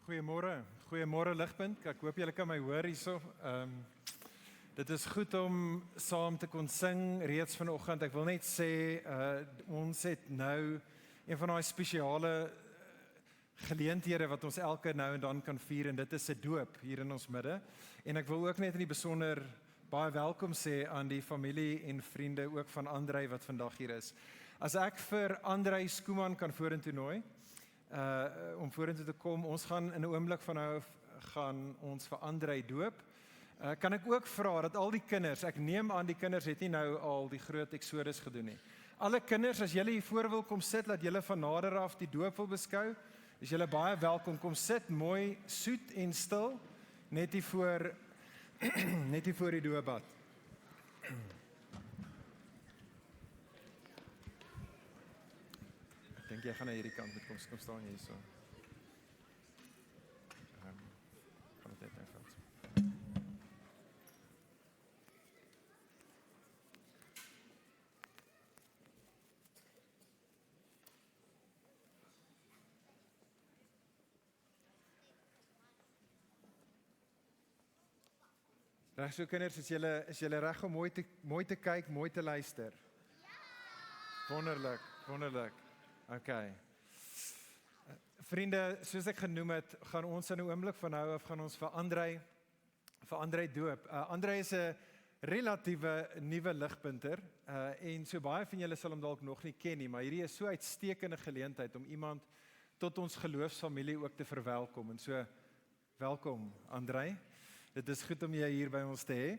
Goeiemôre Ligpunt. Ek hoop julle kan my hoor hierso. Dit is goed om saam te kon sing reeds vanoggend. Ek wil net sê ons het nou een van daai spesiale geleenthede wat ons elke nou en dan kan vier en dit is 'n doop hier in ons midde. En ek wil ook net in die besonder baie welkom sê aan die familie en vriende ook van Andrei wat vandag hier is. As ek vir Andrei Skooman kan vorentoe nooi om vorentoe te kom, ons gaan in 'n oomblik van nou gaan ons vir Andrei doop. Kan ek ook vra dat al die kinders, ek neem aan die kinders het nie nou al die groot Exodus gedoen nie. Alle kinders, as julle hier voor wil kom sit, dat julle van nader af die doop wil beskou, is julle baie welkom. Kom sit mooi soet en stil net hier voor net hier voor die doopbad. Ek dink jy gaan na hierdie kant moet kom staan hierso. Kan dit net Frans. Reg so kinders, is julle reg om mooi te kyk, mooi te luister? Ja! Wonderlik. Okay. Vriende, soos ek genoem het, gaan ons in 'n oomblik van nou af gaan ons vir Andrei doop. Andrei is 'n relatiewe nuwe ligpunter en so baie van julle sal hom dalk nog nie ken nie, maar hierdie is so uitstekende geleentheid om iemand tot ons geloofsfamilie ook te verwelkom. En so welkom Andrei. Dit is goed om jy hier by ons te hê.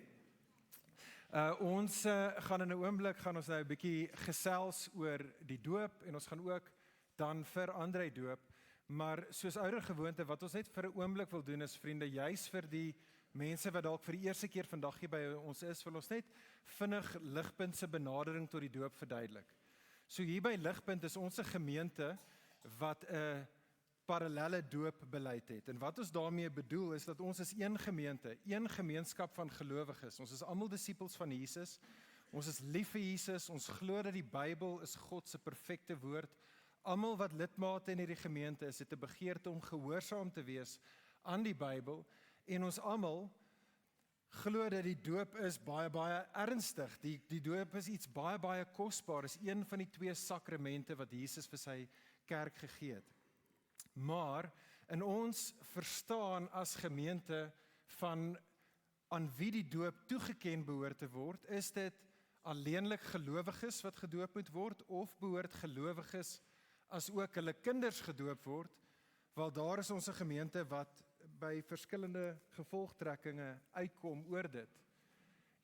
Ons gaan in 'n oomblik gaan ons nou 'n bietjie gesels oor die doop en ons gaan ook dan vir Andrei doop. Maar soos ouer gewoonte wat ons net vir 'n oomblik wil doen is vriende, juis vir die mense wat dalk vir die eerste keer vandag hier by ons is, wil ons net vinnig Ligpunt se benadering tot die doop verduidelik. So hier by Ligpunt is ons 'n gemeente wat 'n parallelle doopbeleid het. En wat ons daarmee bedoel is dat ons is een gemeente, een gemeenskap van gelowiges. Ons is almal disippels van Jesus. Ons is lief vir Jesus. Ons glo dat die Bybel is God se perfekte woord. Almal wat lidmate in hierdie gemeente is, het 'n begeerte om gehoorsaam te wees aan die Bybel. En ons almal glo dat die doop is baie ernstig. Die doop is iets baie kosbaar. Is een van die 2 sakramente wat Jesus vir sy kerk gegee het. Maar in ons verstaan as gemeente van aan wie die doop toegeken behoort te word, is dit alleenlik gelowiges wat gedoop moet word of behoort gelowiges as ook hulle kinders gedoop word, wel daar is ons 'n gemeente wat by verskillende gevolgtrekkinge uitkom oor dit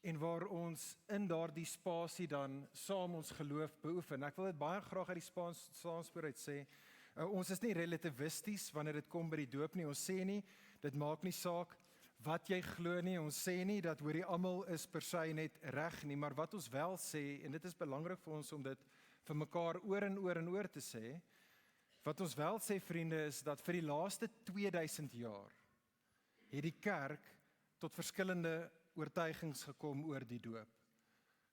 en waar ons in daardie spasie dan saam ons geloof beoefen. Ek wil dit baie graag uit die Spaanspoor uit sê. Ons is nie relativisties wanneer dit kom by die doop nie. Ons sê nie, dit maak nie saak wat jy glo nie. Ons sê nie dat hoorie almal is per se net reg nie, maar wat ons wel sê, en dit is belangrik vir ons om dit vir mekaar oor en oor te sê, wat ons wel sê vriende is dat vir die laaste 2000 jaar het die kerk tot verskillende oortuigings gekom oor die doop.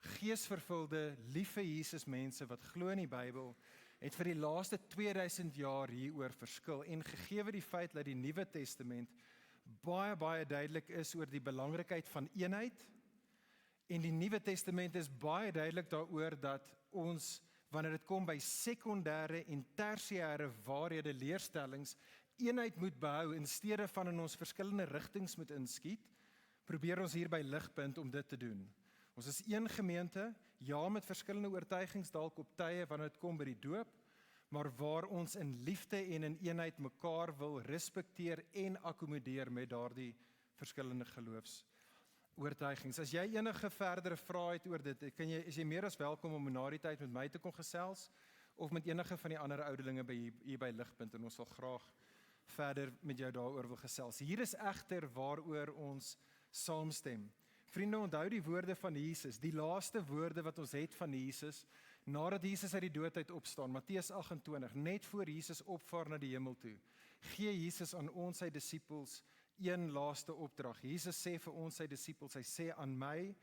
Geesvervulde, lief vir Jesus mense wat glo in die Bybel, het vir die laaste 2000 jaar hieroor verskil en gegee die feit dat die Nuwe Testament baie duidelik is oor die belangrikheid van eenheid en die Nuwe Testament is baie duidelik daaroor dat ons, wanneer dit kom by sekondêre en tersiêre waarhede leerstellings, eenheid moet behou in steede van in ons verskillende rigtings moet inskiet, probeer ons hier by Ligpunt om dit te doen. Ons is een gemeente, ja met verskillende oortuigings dalk op tye wanneer dit kom by die doop, maar waar ons in liefde en in eenheid mekaar wil respekteer en akkommodeer met daardie verskillende geloofsoortuigings. As jy enige verdere vrae het oor dit, is jy meer as welkom om na die tyd met my te kom gesels of met enige van die ander ouderlinge hier by Ligpunt en ons sal graag verder met jou daaroor wil gesels. Hier is egter waaroor ons saamstem. Vriende, onthou die woorde van Jesus, die laaste woorde wat ons het van Jesus, nadat Jesus uit die dood uit opstaan, Matteus 28, net voor Jesus opvaar na die hemel toe, gee Jesus aan ons sy disippels een laaste opdrag. Jesus sê vir ons sy disippels, hy sê aan my,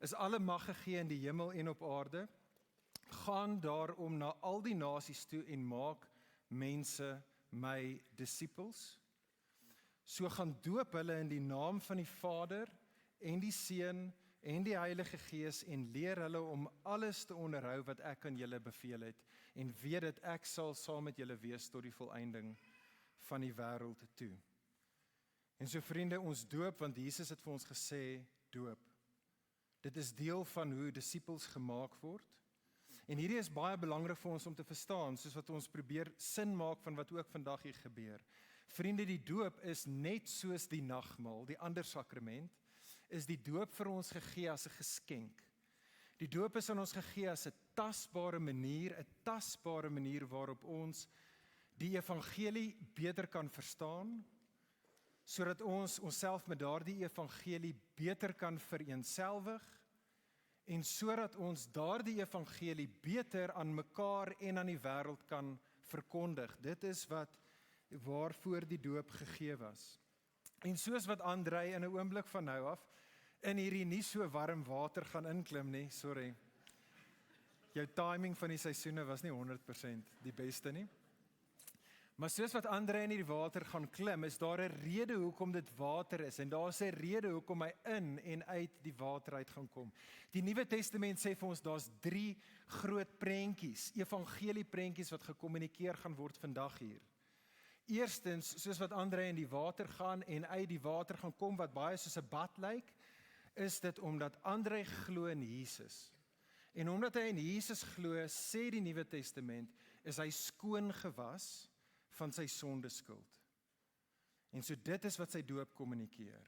is alle mag gegee in die hemel en op aarde, gaan daarom na al die nasies toe en maak mense my disippels. So gaan doop hulle in die naam van die Vader en die Seun en die Heilige Gees en leer hulle om alles te onderhou wat ek aan julle beveel het en weet dat ek sal saam met julle wees tot die volëinding van die wêreld toe. En so vriende, ons doop, want Jesus het vir ons gesê, doop. Dit is deel van hoe disippels gemaak word. En hierdie is baie belangrik vir ons om te verstaan, soos wat ons probeer sin maak van wat ook vandag hier gebeur. Vriende, die doop is net soos die nagmaal, die ander sakrament, is die doop vir ons gegee as 'n geskenk. Die doop is aan ons gegee as 'n tasbare manier waarop ons die evangelie beter kan verstaan, sodat ons onsself met daardie evangelie beter kan vereenselwig, en sodat ons daardie evangelie beter aan mekaar en aan die wêreld kan verkondig. Dit is waarvoor die doop gegee was. En soos wat Andrei in 'n oomblik van nou af in hierdie nie so warm water gaan inklim nie, sorry. Jou timing van die seisoene was nie 100% die beste nie. Maar soos wat Andrei in hierdie water gaan klim, is daar 'n rede hoekom dit water is, en daar's 'n rede hoekom hy in en uit die water uit gaan kom. Die Nuwe Testament sê vir ons daar's 3 groot prentjies, evangelieprentjies wat gekommunikeer gaan word vandag hier. Eerstens, soos wat Andrei in die water gaan en uit die water gaan kom, wat baie soos 'n bad lyk, is dit omdat Andrei glo in Jesus. En omdat hy in Jesus glo, sê die Nuwe Testament, is hy skoon gewas van sy sondeskuld. En so dit is wat sy doop kommunikeer.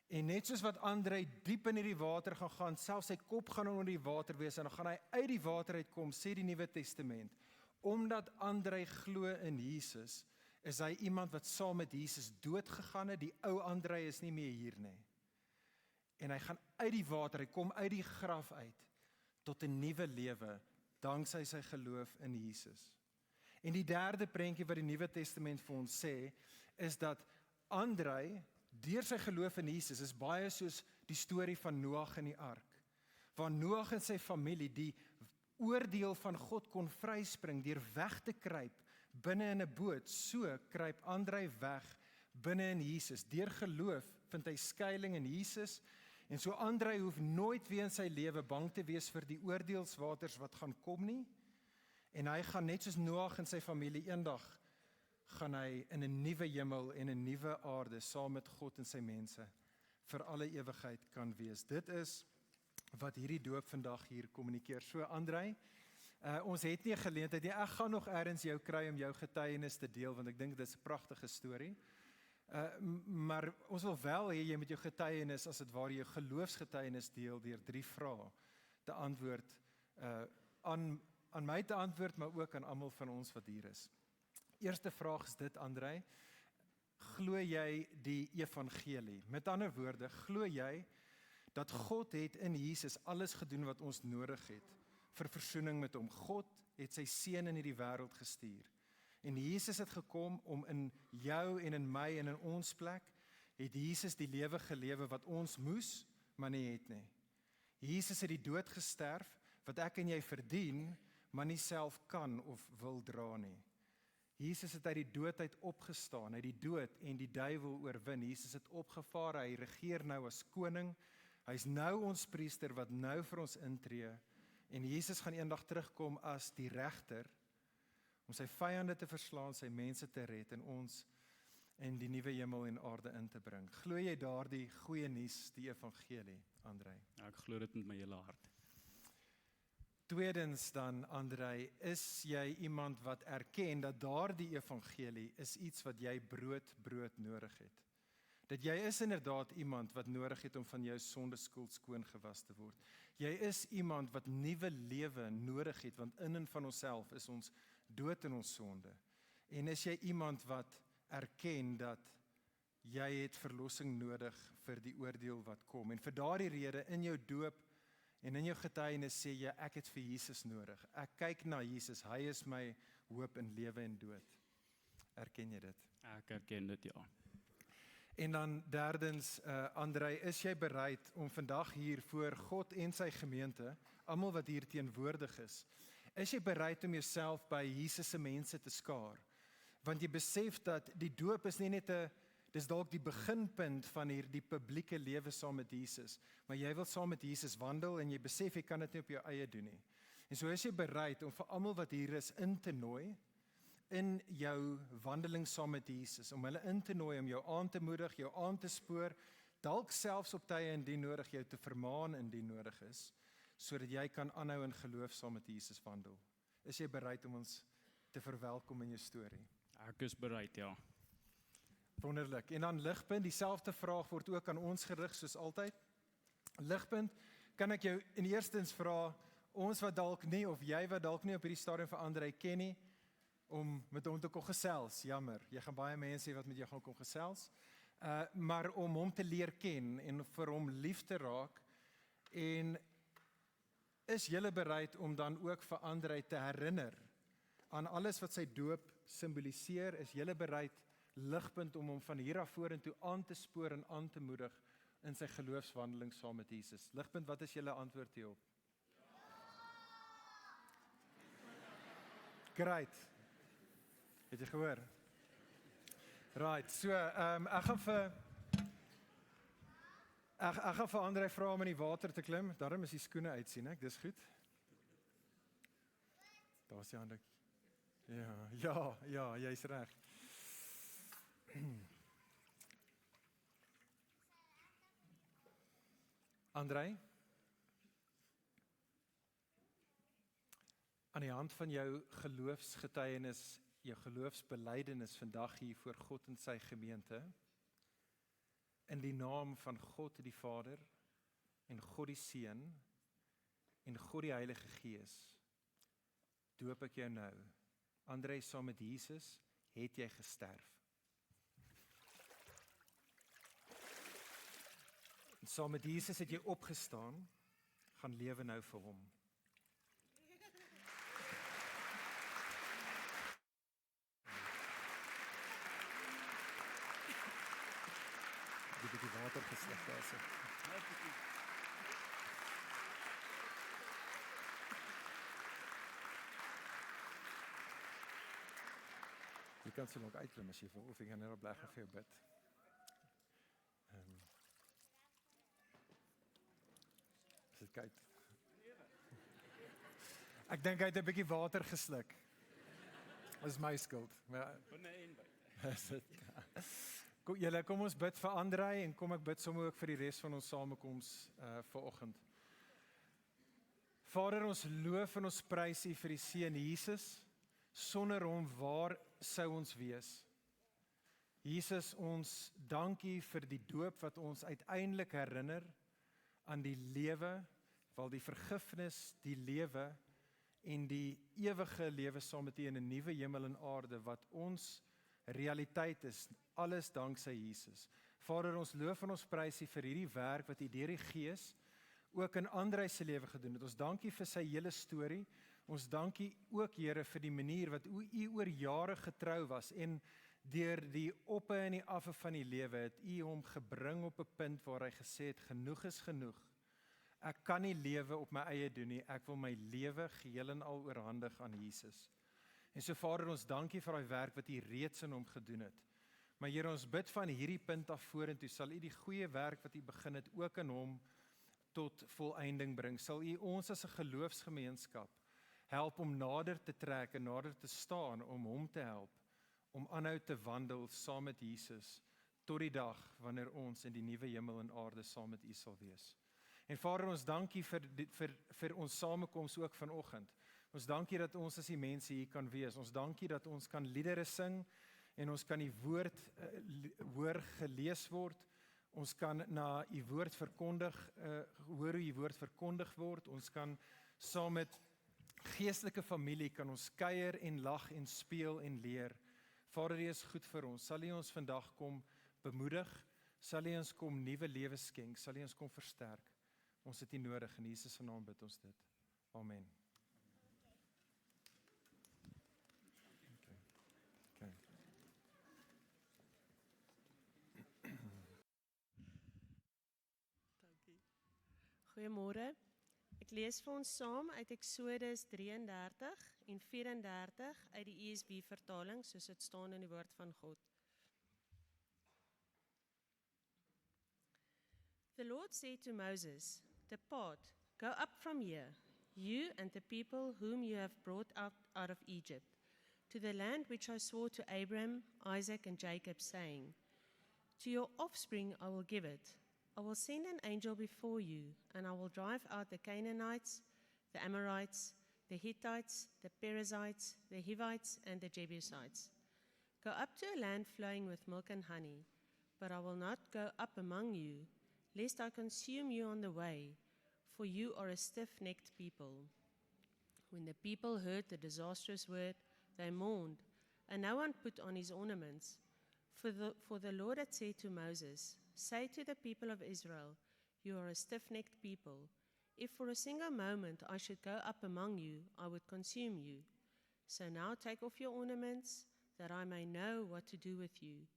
En net soos wat Andrei diep in hierdie water gaan, selfs sy kop gaan onder die water wees, en dan gaan hy uit die water uitkom, sê die Nuwe Testament, omdat Andrei glo in Jesus, is hy iemand wat saam met Jesus dood gegaan het. Die ou Andrei is nie meer hier nie. En hy gaan uit die water, hy kom uit die graf uit, tot 'n nuwe lewe, danksy sy geloof in Jesus. En die derde prentjie wat die Nuwe Testament vir ons sê, is dat Andrei, deur sy geloof in Jesus, is baie soos die storie van Noag in die ark, waar Noag en sy familie die oordeel van God kon vryspring deur weg te kruip binne in 'n boot. So kruip Andrei weg binne in Jesus. Deur geloof vind hy skuilings in Jesus, en so Andrei hoef nooit weer in sy lewe bang te wees vir die oordeelswaters wat gaan kom nie. En hy gaan net soos Noag en sy familie eendag, gaan hy in 'n nuwe hemel en 'n nuwe aarde saam met God en sy mense vir alle ewigheid kan wees. Dit is wat hierdie doop vandag hier kommunikeer. So Andrei, ons het nie 'n geleentheid nie. Ek gaan nog eers jou kry om jou getuienis te deel, want ek dink dit is 'n pragtige storie. Maar ons wil wel hê jy met jou getuienis, as dit ware jou geloofsgetuienis deel, deur 3 vrae te antwoord, aan my te antwoord, maar ook aan almal van ons wat hier is. Eerste vraag is dit, Andrei, glo jy die evangelie? Met ander woorde, glo jy dat God het in Jesus alles gedoen wat ons nodig het vir versoening met hom? God het sy seun in hierdie wêreld gestuur. En Jesus het gekom om in jou en in my en in ons plek, het Jesus die lewe gelewe wat ons moes, maar nie het nie. Jesus het die dood gesterf, wat ek en jy verdien, maar nie self kan of wil dra nie. Jesus het uit die dood uit opgestaan, uit die dood en die duiwel oorwin. Jesus het opgevaar, hy regeer nou as koning, hy is nou ons priester wat nou vir ons intree, en Jesus gaan eendag terugkom as die regter, om sy vyande te verslaan, sy mense te red en ons in die nuwe hemel en aarde in te bring. Glo jy daardie goeie nuus, die evangelie, Andrei? Ja, ek glo dit met my hele hart. Tweedens dan, Andrei, is jy iemand wat erken dat daardie evangelie is iets wat jy brood nodig het? Dat jy is inderdaad iemand wat nodig het om van jou sondeskuld skoon gewas te word. Jy is iemand wat nuwe lewe nodig het, want in en van onsself is ons dood in ons sonde. En is jy iemand wat erken dat jy het verlossing nodig vir die oordeel wat kom? En vir daardie rede in jou doop en in jou getuienis sê jy, ek het vir Jesus nodig. Ek kyk na Jesus, hy is my hoop in lewe en dood. Erken jy dit? Ek erken dit, ja. En dan derdens, Andrei, is jy bereid om vandag hier voor God en sy gemeente, almal wat hier teenwoordig is jy bereid om jouself by Jesus se mense te skaar? Want jy besef dat die doop is nie net Dis dalk die beginpunt van hierdie publieke lewe saam met Jesus, maar jy wil saam met Jesus wandel en jy besef jy kan dit nie op jou eie doen nie. En so is jy bereid om vir almal wat hier is in te nooi in jou wandeling saam met Jesus, om hulle in te nooi, om jou aan te moedig, jou aan te spoor, dalk selfs op tye indien nodig jou te vermaan indien nodig is, sodat jy kan aanhou in geloof saam met Jesus wandel. Is jy bereid om ons te verwelkom in jou storie? Ek is bereid, ja. Wonderlik. En dan Ligpunt, dieselfde vraag word ook aan ons gerig soos altyd. Ligpunt, kan ek jou in eerstens vra, ons wat dalk nie, of jy wat dalk nie op hierdie stadium vir Andrei ken nie, om met hom te kon gesels, jammer, jy gaan baie mense wat met jou gaan kon gesels, maar om hom te leer ken en vir hom lief te raak, en is julle bereid om dan ook vir Andrei te herinner aan alles wat sy doop simboliseer, is julle bereid Ligpunt om hom van hier af vorentoe aan te spoor en aan te moedig in sy geloofswandeling saam met Jesus. Ligpunt, wat is julle antwoord hierop? Great. Het jy gehoor? Right, so ek gaan vir Andrei vra om in die water te klim. Daarom is die skoene uit, sien ek, dis goed. Daar is die hande. Ja, jy's reg. Andrei, aan die hand van jou geloofsgetuienis, jou geloofsbelydenis vandag hier voor God en sy gemeente, in die naam van God die Vader en God die Seun en God die Heilige Gees, doop ek jou nou. Andrei, saam met Jesus het jy gesterf. En saam met Jesus het jy opgestaan, gaan lewe nou vir hom. Die bietjie water gesluk daar so. Jy kan so lank uitklim as jy wil, of jy gaan net bly vir jou bid. Is dit koud? Ek dink hy het 'n bietjie water gesluk. Dis my skuld. Maar Binne en buite. Julle, kom ons bid vir Andrei en kom ek bid sommer ook vir die res van ons samekoms vanoggend. Vader, ons loof en ons prys U vir die Seun Jesus. Sonder hom, waar sou ons wees? Jesus, ons dank U vir die doop wat ons uiteindelik herinner aan die lewe, wel die vergifnis, die lewe en die ewige lewe saam met U in 'n nuwe hemel en aarde wat ons realiteit is, alles danksy Jesus. Vader, ons loof en ons prys U vir hierdie werk wat U deur die Gees ook in Andrei se lewe gedoen het. Ons dank U vir sy hele storie. Ons dank U ook, Here, vir die manier wat U oor jare getrou was en deur die oppe en die affe van die lewe het U hom gebring op 'n punt waar hy gesê het, genoeg is genoeg. Ek kan nie lewe op my eie doen nie, ek wil my lewe geheel en al oorhandig aan Jesus. En so Vader, ons dank U vir daai werk wat U reeds in hom gedoen het. Maar Here, ons bid van hierdie punt af vorentoe, sal U die goeie werk wat U begin het ook in hom tot volëinding bring. Sal U ons as 'n geloofsgemeenskap help om nader te trek en nader te staan, om hom te help, om aanhou te wandel saam met Jesus, tot die dag wanneer ons in die nuwe hemel en aarde saam met U sal wees. En Vader, ons dank U vir ons samekoms ook vanoggend. Ons dank U dat ons as die mense hier kan wees. Ons dank U dat ons kan liedere sing en ons kan die woord hoor gelees word. Ons kan na U woord verkondig, hoor hoe U woord verkondig word. Ons kan saam met geestelike familie kan ons kuier en lag en speel en leer. Vader, U is goed vir ons. Sal U ons vandag kom bemoedig? Sal U ons kom nuwe lewe skenk? Sal U ons kom versterk? Ons het U nodig, in Jesus se naam bid ons dit. Amen. Okay. Dankie. Goeiemôre. Ek lees vir ons saam uit Eksodus 33 en 34 uit die ESV vertaling, soos dit staan in die woord van God. The Lord said to Moses, "Depart, go up from here, you and the people whom you have brought out of Egypt, to the land which I swore to Abraham, Isaac, and Jacob, saying, to your offspring I will give it. I will send an angel before you, and I will drive out the Canaanites, the Amorites, the Hittites, the Perizzites, the Hivites, and the Jebusites. Go up to a land flowing with milk and honey, but I will not go up among you, lest I consume you on the way, for you are a stiff-necked people." When the people heard the disastrous word, they mourned, and no one put on his ornaments. For the Lord had said to Moses, "Say to the people of Israel, you are a stiff-necked people. If for a single moment I should go up among you, I would consume you. So now take off your ornaments, that I may know what to do with you."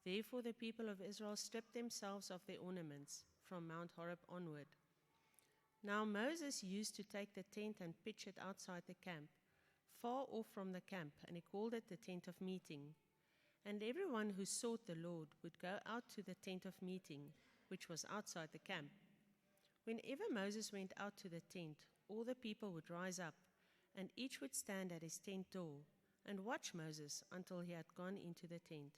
Therefore the people of Israel stripped themselves of their ornaments from Mount Horeb onward. Now Moses used to take the tent and pitch it outside the camp, far off from the camp, and he called it the tent of meeting. And everyone who sought the Lord would go out to the tent of meeting, which was outside the camp. Whenever Moses went out to the tent, all the people would rise up, and each would stand at his tent door and watch Moses until he had gone into the tent.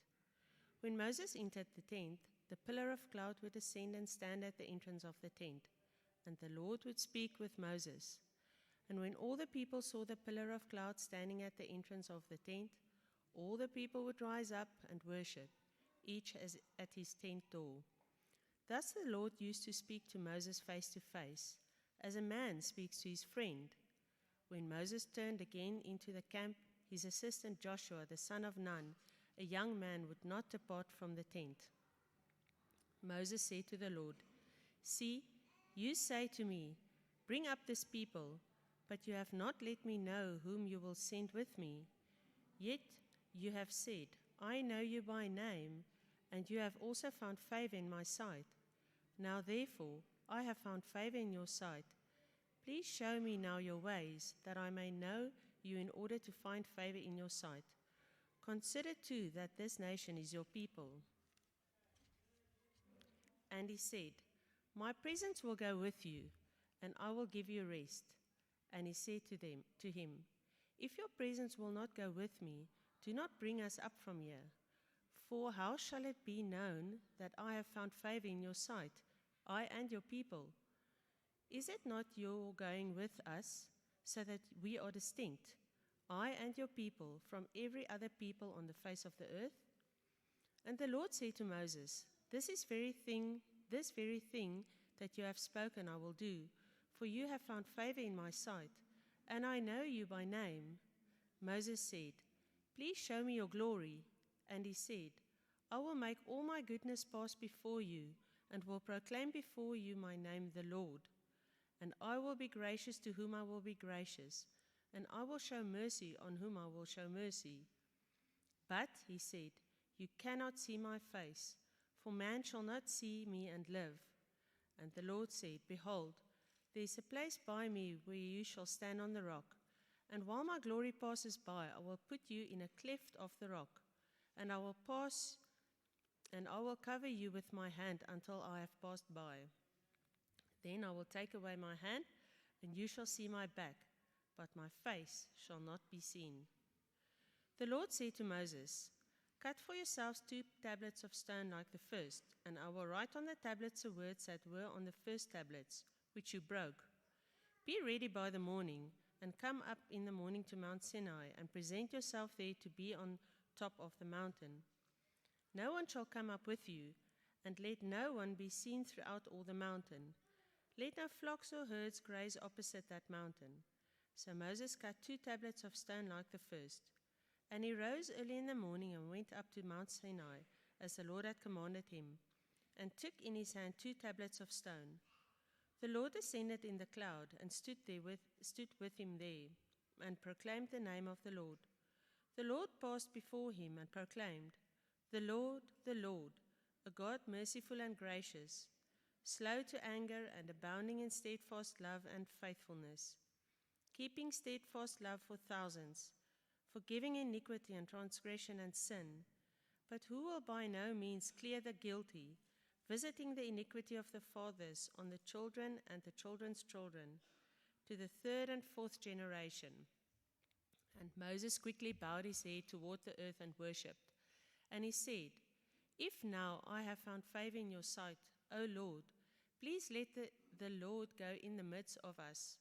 When Moses entered the tent, the pillar of cloud would descend and stand at the entrance of the tent, and the Lord would speak with Moses. And when all the people saw the pillar of cloud standing at the entrance of the tent, all the people would rise up and worship, each at his tent door. Thus the Lord used to speak to Moses face to face, as a man speaks to his friend. When Moses turned again into the camp, his assistant Joshua, the son of Nun, a young man, would not depart from the tent. Moses said to the Lord, "See, you say to me, 'Bring up this people,' but you have not let me know whom you will send with me. Yet you have said, 'I know you by name,' and you have also found favor in my sight. Now therefore, I have found favor in your sight. Please show me now your ways, that I may know you in order to find favor in your sight. Consider too that this nation is your people." And he said, "My presence will go with you, and I will give you rest." And he said to him, "If your presence will not go with me, do not bring us up from here. For how shall it be known that I have found favor in your sight, I and your people? Is it not your going with us, so that we are distinct, I and your people, from every other people on the face of the earth?" And the Lord said to Moses, This very thing that you have spoken I will do, for you have found favor in my sight, and I know you by name." Moses said, "Please show me your glory." And he said, "I will make all my goodness pass before you, and will proclaim before you my name, the Lord. And I will be gracious to whom I will be gracious, and I will show mercy on whom I will show mercy." But, he said, "You cannot see my face, for man shall not see me and live." And the Lord said, "Behold, there is a place by me where you shall stand on the rock, and while my glory passes by, I will put you in a cleft of the rock, and I will cover you with my hand until I have passed by. Then I will take away my hand, and you shall see my back, but my face shall not be seen." The Lord said to Moses, "Cut for yourselves 2 tablets of stone like the first, and I will write on the tablets the words that were on the first tablets, which you broke. Be ready by the morning, and come up in the morning to Mount Sinai, and present yourself there to be on top of the mountain. No one shall come up with you, and let no one be seen throughout all the mountain. Let no flocks or herds graze opposite that mountain." So Moses cut 2 tablets of stone like the first. And he rose early in the morning and went up to Mount Sinai, as the Lord had commanded him, and took in his hand 2 tablets of stone. The Lord descended in the cloud and stood with him there, and proclaimed the name of the Lord. The Lord passed before him and proclaimed, the Lord, a God merciful and gracious, slow to anger and abounding in steadfast love and faithfulness, keeping steadfast love for thousands, forgiving iniquity and transgression and sin, but who will by no means clear the guilty, visiting the iniquity of the fathers on the children and the children's children, to the third and fourth generation. And Moses quickly bowed his head toward the earth and worshipped. And he said, If now I have found favor in your sight, O Lord, please let the Lord go in the midst of us.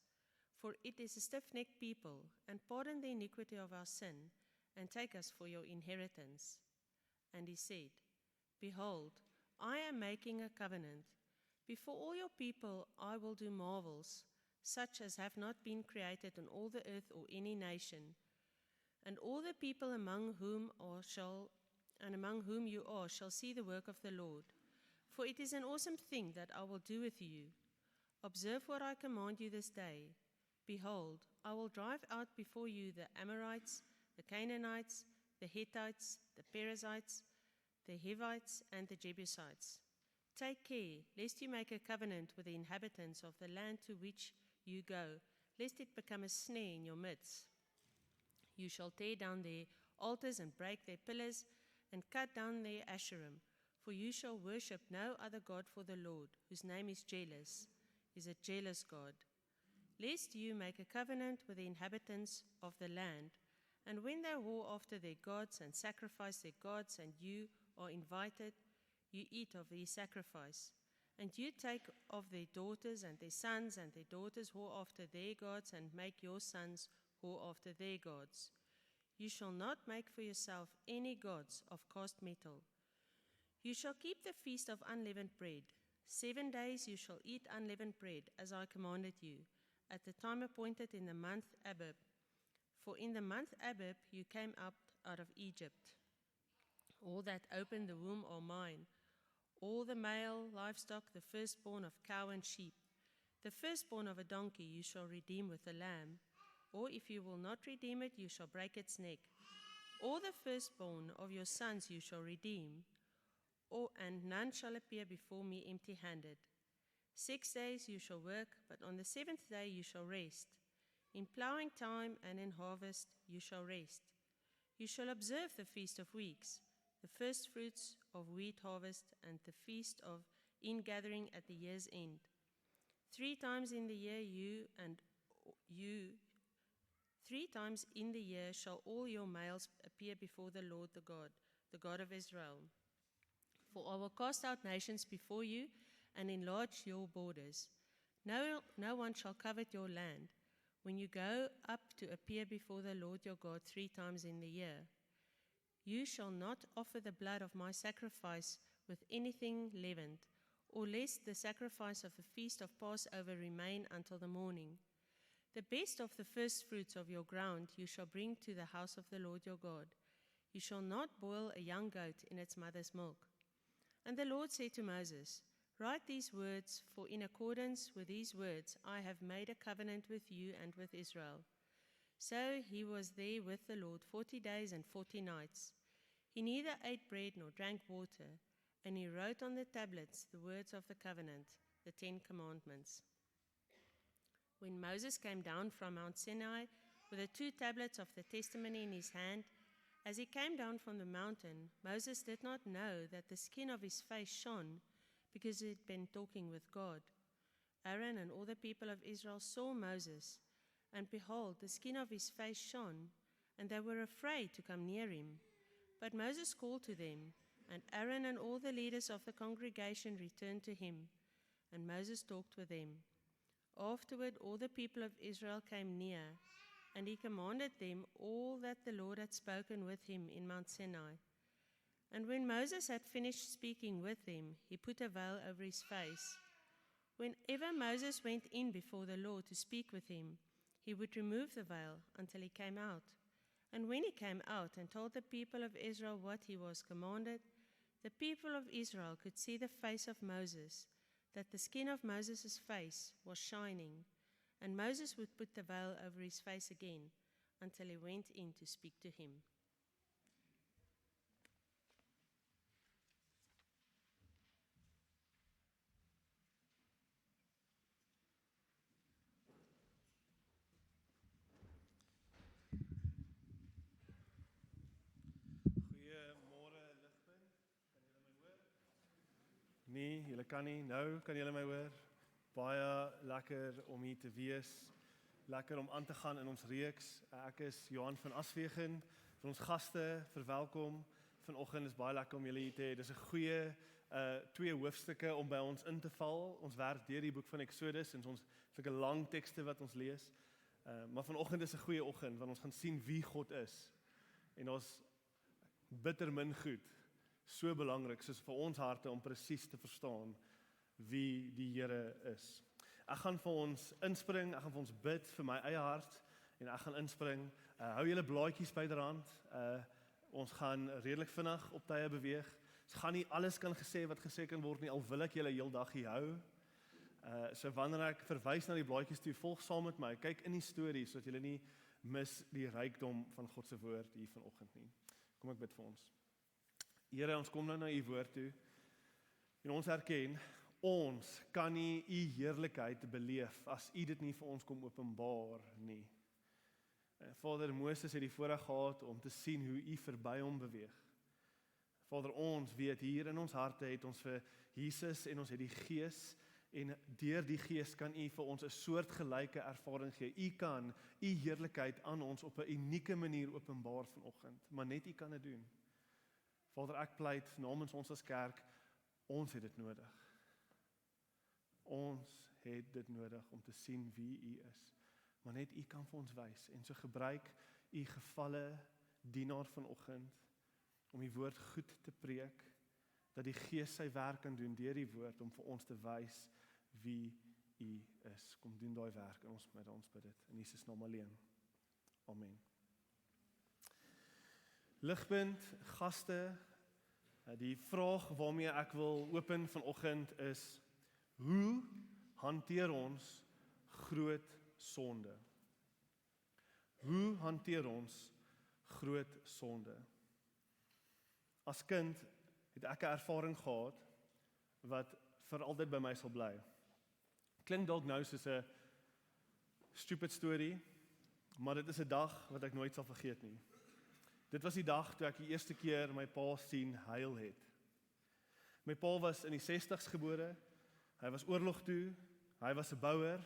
For it is a stiff-necked people, and pardon the iniquity of our sin, and take us for your inheritance. And he said, Behold, I am making a covenant. Before all your people I will do marvels, such as have not been created on all the earth or any nation. And all the people among whom you are shall see the work of the Lord. For it is an awesome thing that I will do with you. Observe what I command you this day. Behold, I will drive out before you the Amorites, the Canaanites, the Hittites, the Perizzites, the Hivites, and the Jebusites. Take care, lest you make a covenant with the inhabitants of the land to which you go, lest it become a snare in your midst. You shall tear down their altars and break their pillars, and cut down their Asherim, for you shall worship no other God, for the Lord, whose name is a jealous God. Lest you make a covenant with the inhabitants of the land, and when they whore after their gods and sacrifice their gods, and you are invited, you eat of their sacrifice. And you take of their daughters and their sons, and their daughters whore after their gods, and make your sons whore after their gods. You shall not make for yourself any gods of cast metal. You shall keep the feast of unleavened bread. 7 days you shall eat unleavened bread, as I commanded you, at the time appointed in the month Abib. For in the month Abib you came up out of Egypt. All that opened the womb are mine. All the male livestock, the firstborn of cow and sheep. The firstborn of a donkey you shall redeem with a lamb. Or if you will not redeem it, you shall break its neck. All the firstborn of your sons you shall redeem. And none shall appear before me empty-handed. 6 days you shall work, but on the 7th day you shall rest. In plowing time and in harvest you shall rest. You shall observe the Feast of Weeks, the first fruits of wheat harvest, and the feast of ingathering at the year's end. 3 times in the year 3 times in the year shall all your males appear before the Lord the God of Israel. For I will cast out nations before you and enlarge your borders. No one shall covet your land when you go up to appear before the Lord your God 3 times in the year. You shall not offer the blood of my sacrifice with anything leavened, or lest the sacrifice of the feast of Passover remain until the morning. The best of the first fruits of your ground you shall bring to the house of the Lord your God. You shall not boil a young goat in its mother's milk. And the Lord said to Moses, Write these words, for in accordance with these words I have made a covenant with you and with Israel. So he was there with the Lord 40 days and 40 nights. He neither ate bread nor drank water, and he wrote on the tablets the words of the covenant, the 10 commandments. When Moses came down from Mount Sinai with the 2 tablets of the testimony in his hand, as he came down from the mountain, Moses did not know that the skin of his face shone, because he had been talking with God. Aaron and all the people of Israel saw Moses, and behold, the skin of his face shone, and they were afraid to come near him. But Moses called to them, and Aaron and all the leaders of the congregation returned to him, and Moses talked with them. Afterward, all the people of Israel came near, and he commanded them all that the Lord had spoken with him in Mount Sinai. And when Moses had finished speaking with them, he put a veil over his face. Whenever Moses went in before the Lord to speak with him, he would remove the veil until he came out. And when he came out and told the people of Israel what he was commanded, the people of Israel could see the face of Moses, that the skin of Moses' face was shining. And Moses would put the veil over his face again until he went in to speak to him. Nee, julle kan nie. Nou kan julle my hoor. Baie lekker om hier te wees. Lekker om aan te gaan in ons reeks. Ek is Johan van Aswegen. Vir ons gaste, verwelkom. Vanoggend is baie lekker om julle hier te hê. Dis 'n goeie 2 hoofstukke om by ons in te val. Ons werk deur die boek van Exodus en ons sulke lang tekste wat ons lees. Maar vanoggend is 'n goeie oggend want ons gaan sien wie God is. En ons bitter min goed. So belangrik soos vir ons harte om presies te verstaan wie die Here is. Ek gaan vir ons inspring, ek gaan vir ons bid vir my eie hart en ek gaan inspring. Hou julle blaadjies byderhand. Ons gaan redelik vinnig op tye beweeg. Ons gaan nie alles kan gesê wat gesê kan word nie, al wil ek julle heel dag hier hou. So wanneer ek verwys na die blaadjies toe, volg saam met my. Kyk in die stories sodat julle nie mis die rykdom van God se woord hier vanoggend nie. Kom ek bid vir ons. Here, ons kom nou na u woord toe. En ons erken, ons kan nie u heerlikheid beleef as u dit nie vir ons kom openbaar nie. Vader, Moses het die voorreg gehad om te sien hoe u verby hom beweeg. Vader, ons weet hier in ons harte het ons vir Jesus en ons het die Gees en deur die Gees kan u vir ons 'n soortgelyke ervaring gee. U kan u heerlikheid aan ons op 'n unieke manier openbaar vanoggend, maar net u kan dit doen. Vader, ek pleit namens ons as kerk, ons het dit nodig. Ons het dit nodig om te sien wie u is. Maar net u kan vir ons wys. En so gebruik u gevalle dienaar vanoggend om die woord goed te preek, dat die Gees sy werk kan doen deur die woord om vir ons te wys wie u is. Kom doen daai werk in ons midde, ons bid dit in Jesus naam alleen. Amen. Ligpunt, gaste, die vraag waarmee ek wil open vanoggend is, hoe hanteer ons groot sonde? Hoe hanteer ons groot sonde? As kind het ek 'n ervaring gehad wat vir altyd by my sal bly. Klink dalk nou soos 'n stupid storie, maar dit is 'n dag wat ek nooit sal vergeet nie. Dit was die dag toe ek die eerste keer my pa sien huil het. My pa was in die 60's gebore, hy was oorlog toe, hy was 'n bouer,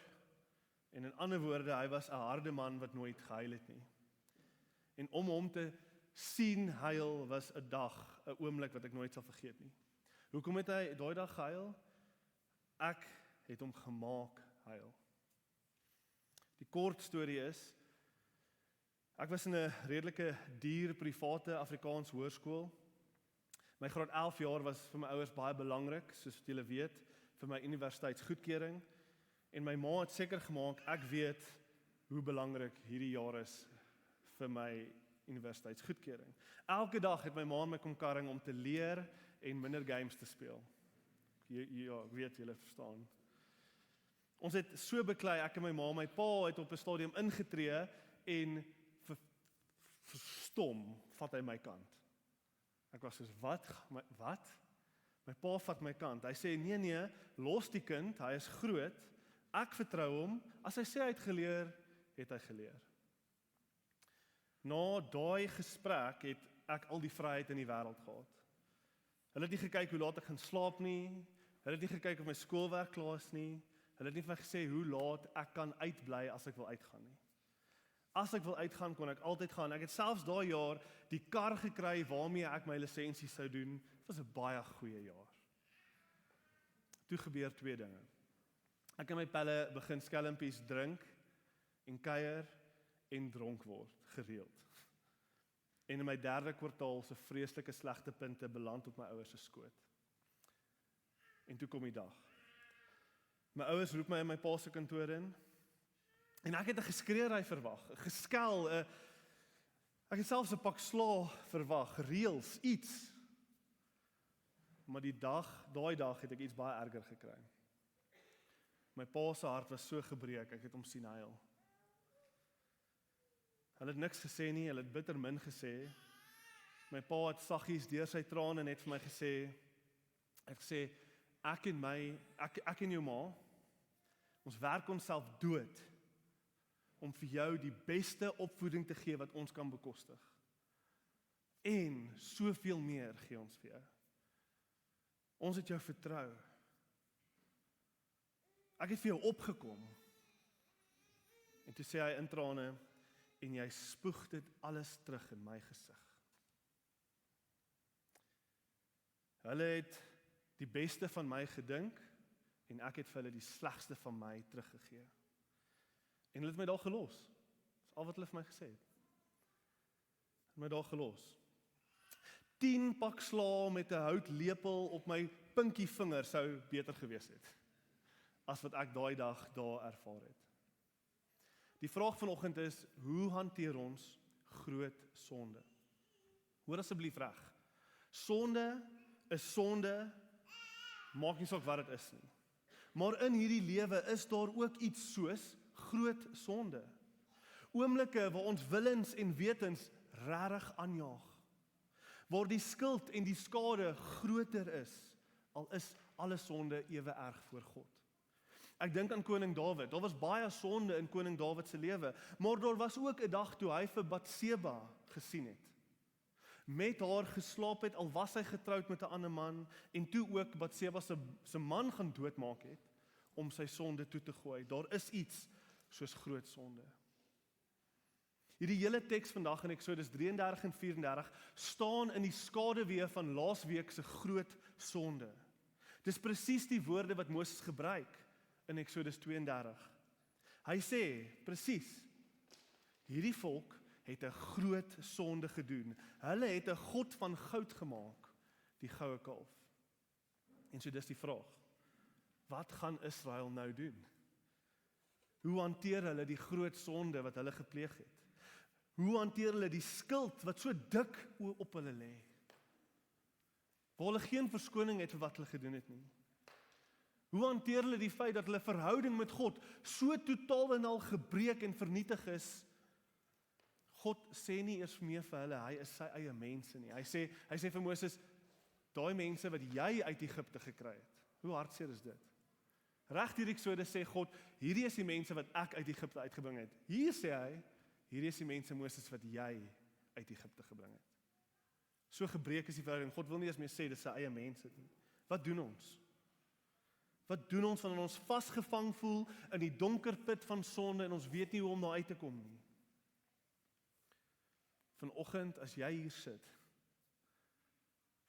en in ander woorde, hy was 'n harde man wat nooit gehuil het nie. En om hom te sien huil was 'n dag, 'n oomblik wat ek nooit sal vergeet nie. Hoekom het hy daai dag gehuil? Ek het hom gemaak huil. Die kort storie is, ek was in 'n redelike duur private Afrikaans hoërskool. My graad 11 jaar was vir my ouers baie belangrik, soos wat julle weet, vir my universiteitsgoedkeuring. En my ma het seker gemaak, ek weet hoe belangrik hierdie jaar is vir my universiteitsgoedkeuring. Elke dag het my ma my kom karring om te leer en minder games te speel. Ja, ek weet julle verstaan. Ons het so beklei, ek en my pa het op 'n stadium ingetree en verstom vat hy my kant. Ek was soos, wat? My pa vat my kant. Hy sê, nee, los die kind, hy is groot. Ek vertrou hom, as hy sê hy het geleer, het hy geleer. Na daai gesprek het ek al die vryheid in die wêreld gehad. Hulle het nie gekyk hoe laat ek gaan slaap nie, hulle het nie gekyk of my skoolwerk klaar is nie, hulle het nie vir my gesê hoe laat ek kan uitbly as ek wil uitgaan nie. As ek wil uitgaan, kon ek altyd gaan. Ek het selfs daai jaar die kar gekry waarmee ek my lisensie sou doen. Dit was 'n baie goeie jaar. Toe gebeur 2 dinge. Ek en my pelle begin skelmpies drink en kuier en dronk word, gereeld. En in my 3de kwartaal se vreeslike slegte punte beland op my ouers se skoot. En toe kom die dag. My ouers roep my in my pa se kantoor in, en ek het 'n geskreeuery verwag, 'n geskel, ek het selfs 'n pak slaag verwag, reëls, iets. Maar daai dag het ek iets baie erger gekry. My pa se hart was so gebreek, ek het hom sien huil. Hulle het niks gesê nie, hulle het bitter min gesê. My pa het saggies deur sy trane net vir my gesê, ek en jou ma, ons werk onsself dood om vir jou die beste opvoeding te gee wat ons kan bekostig. En soveel meer gee ons vir jou. Ons het jou vertrou. Ek het vir jou opgekom. En toe sê hy in trane, en jy spoeg dit alles terug in my gesig. Hulle het die beste van my gedink, en ek het vir hulle die slegste van my teruggegee. En hulle het my daar gelos. Dis al wat hulle vir my gesê het. My daar gelos. 10 pak sla met 'n houtlepel op my pinkie vinger sou beter gewees het, as wat ek daai dag daar ervaar het. Die vraag vanoggend is, hoe hanteer ons groot sonde? Hoor asseblief reg. Sonde is sonde, maak nie saak wat dit is nie. Maar in hierdie lewe is daar ook iets soos groot sonde. Oomblikke waar ons willens en wetens regtig aanjaag. Waar die skuld en die skade groter is, al is alle sonde ewe erg voor God. Ek dink aan koning Dawid. Daar was baie sonde in koning Dawid se lewe, maar daar was ook 'n dag toe hy vir Batseba gesien het. Met haar geslaap het, al was hy getroud met 'n ander man, en toe ook Batseba se man gaan doodmaak het, om sy sonde toe te gooi. Daar is iets soos groot sonde. Hierdie hele teks vandag in Eksodus 33 en 34 staan in die skaduwee van laasweek se groot sonde. Dis presies die woorde wat Moses gebruik in Eksodus 32. Hy sê, presies, hierdie volk het 'n groot sonde gedoen. Hulle het 'n god van goud gemaak, die goue kalf. En so dis die vraag, wat gaan Israel nou doen? Hoe hanteer hulle die groot sonde wat hulle gepleeg het? Hoe hanteer hulle die skuld wat so dik op hulle lê? Waar hulle geen verskoning het vir wat hulle gedoen het nie. Hoe hanteer hulle die feit dat hulle verhouding met God so totaal en al gebreek en vernietig is? God sê nie eers meer vir hulle, hy is sy eie mense nie. Hy sê vir Moses, daai mense wat jy uit Egipte gekry het. Hoe hartseer is dit? Reg deur Eksodus sê God, hierdie is die mense wat ek uit Egipte uitgebring het. Hier sê hy, hierdie is die mense Moses wat jy uit Egipte gebring het. So gebreek is die verhouding. God wil nie eens meer sê dis sy eie mense nie. Wat doen ons? Wat doen ons wanneer ons vasgevang voel in die donker put van sonde en ons weet nie hoe om daar uit te kom nie? Vanoggend as jy hier sit,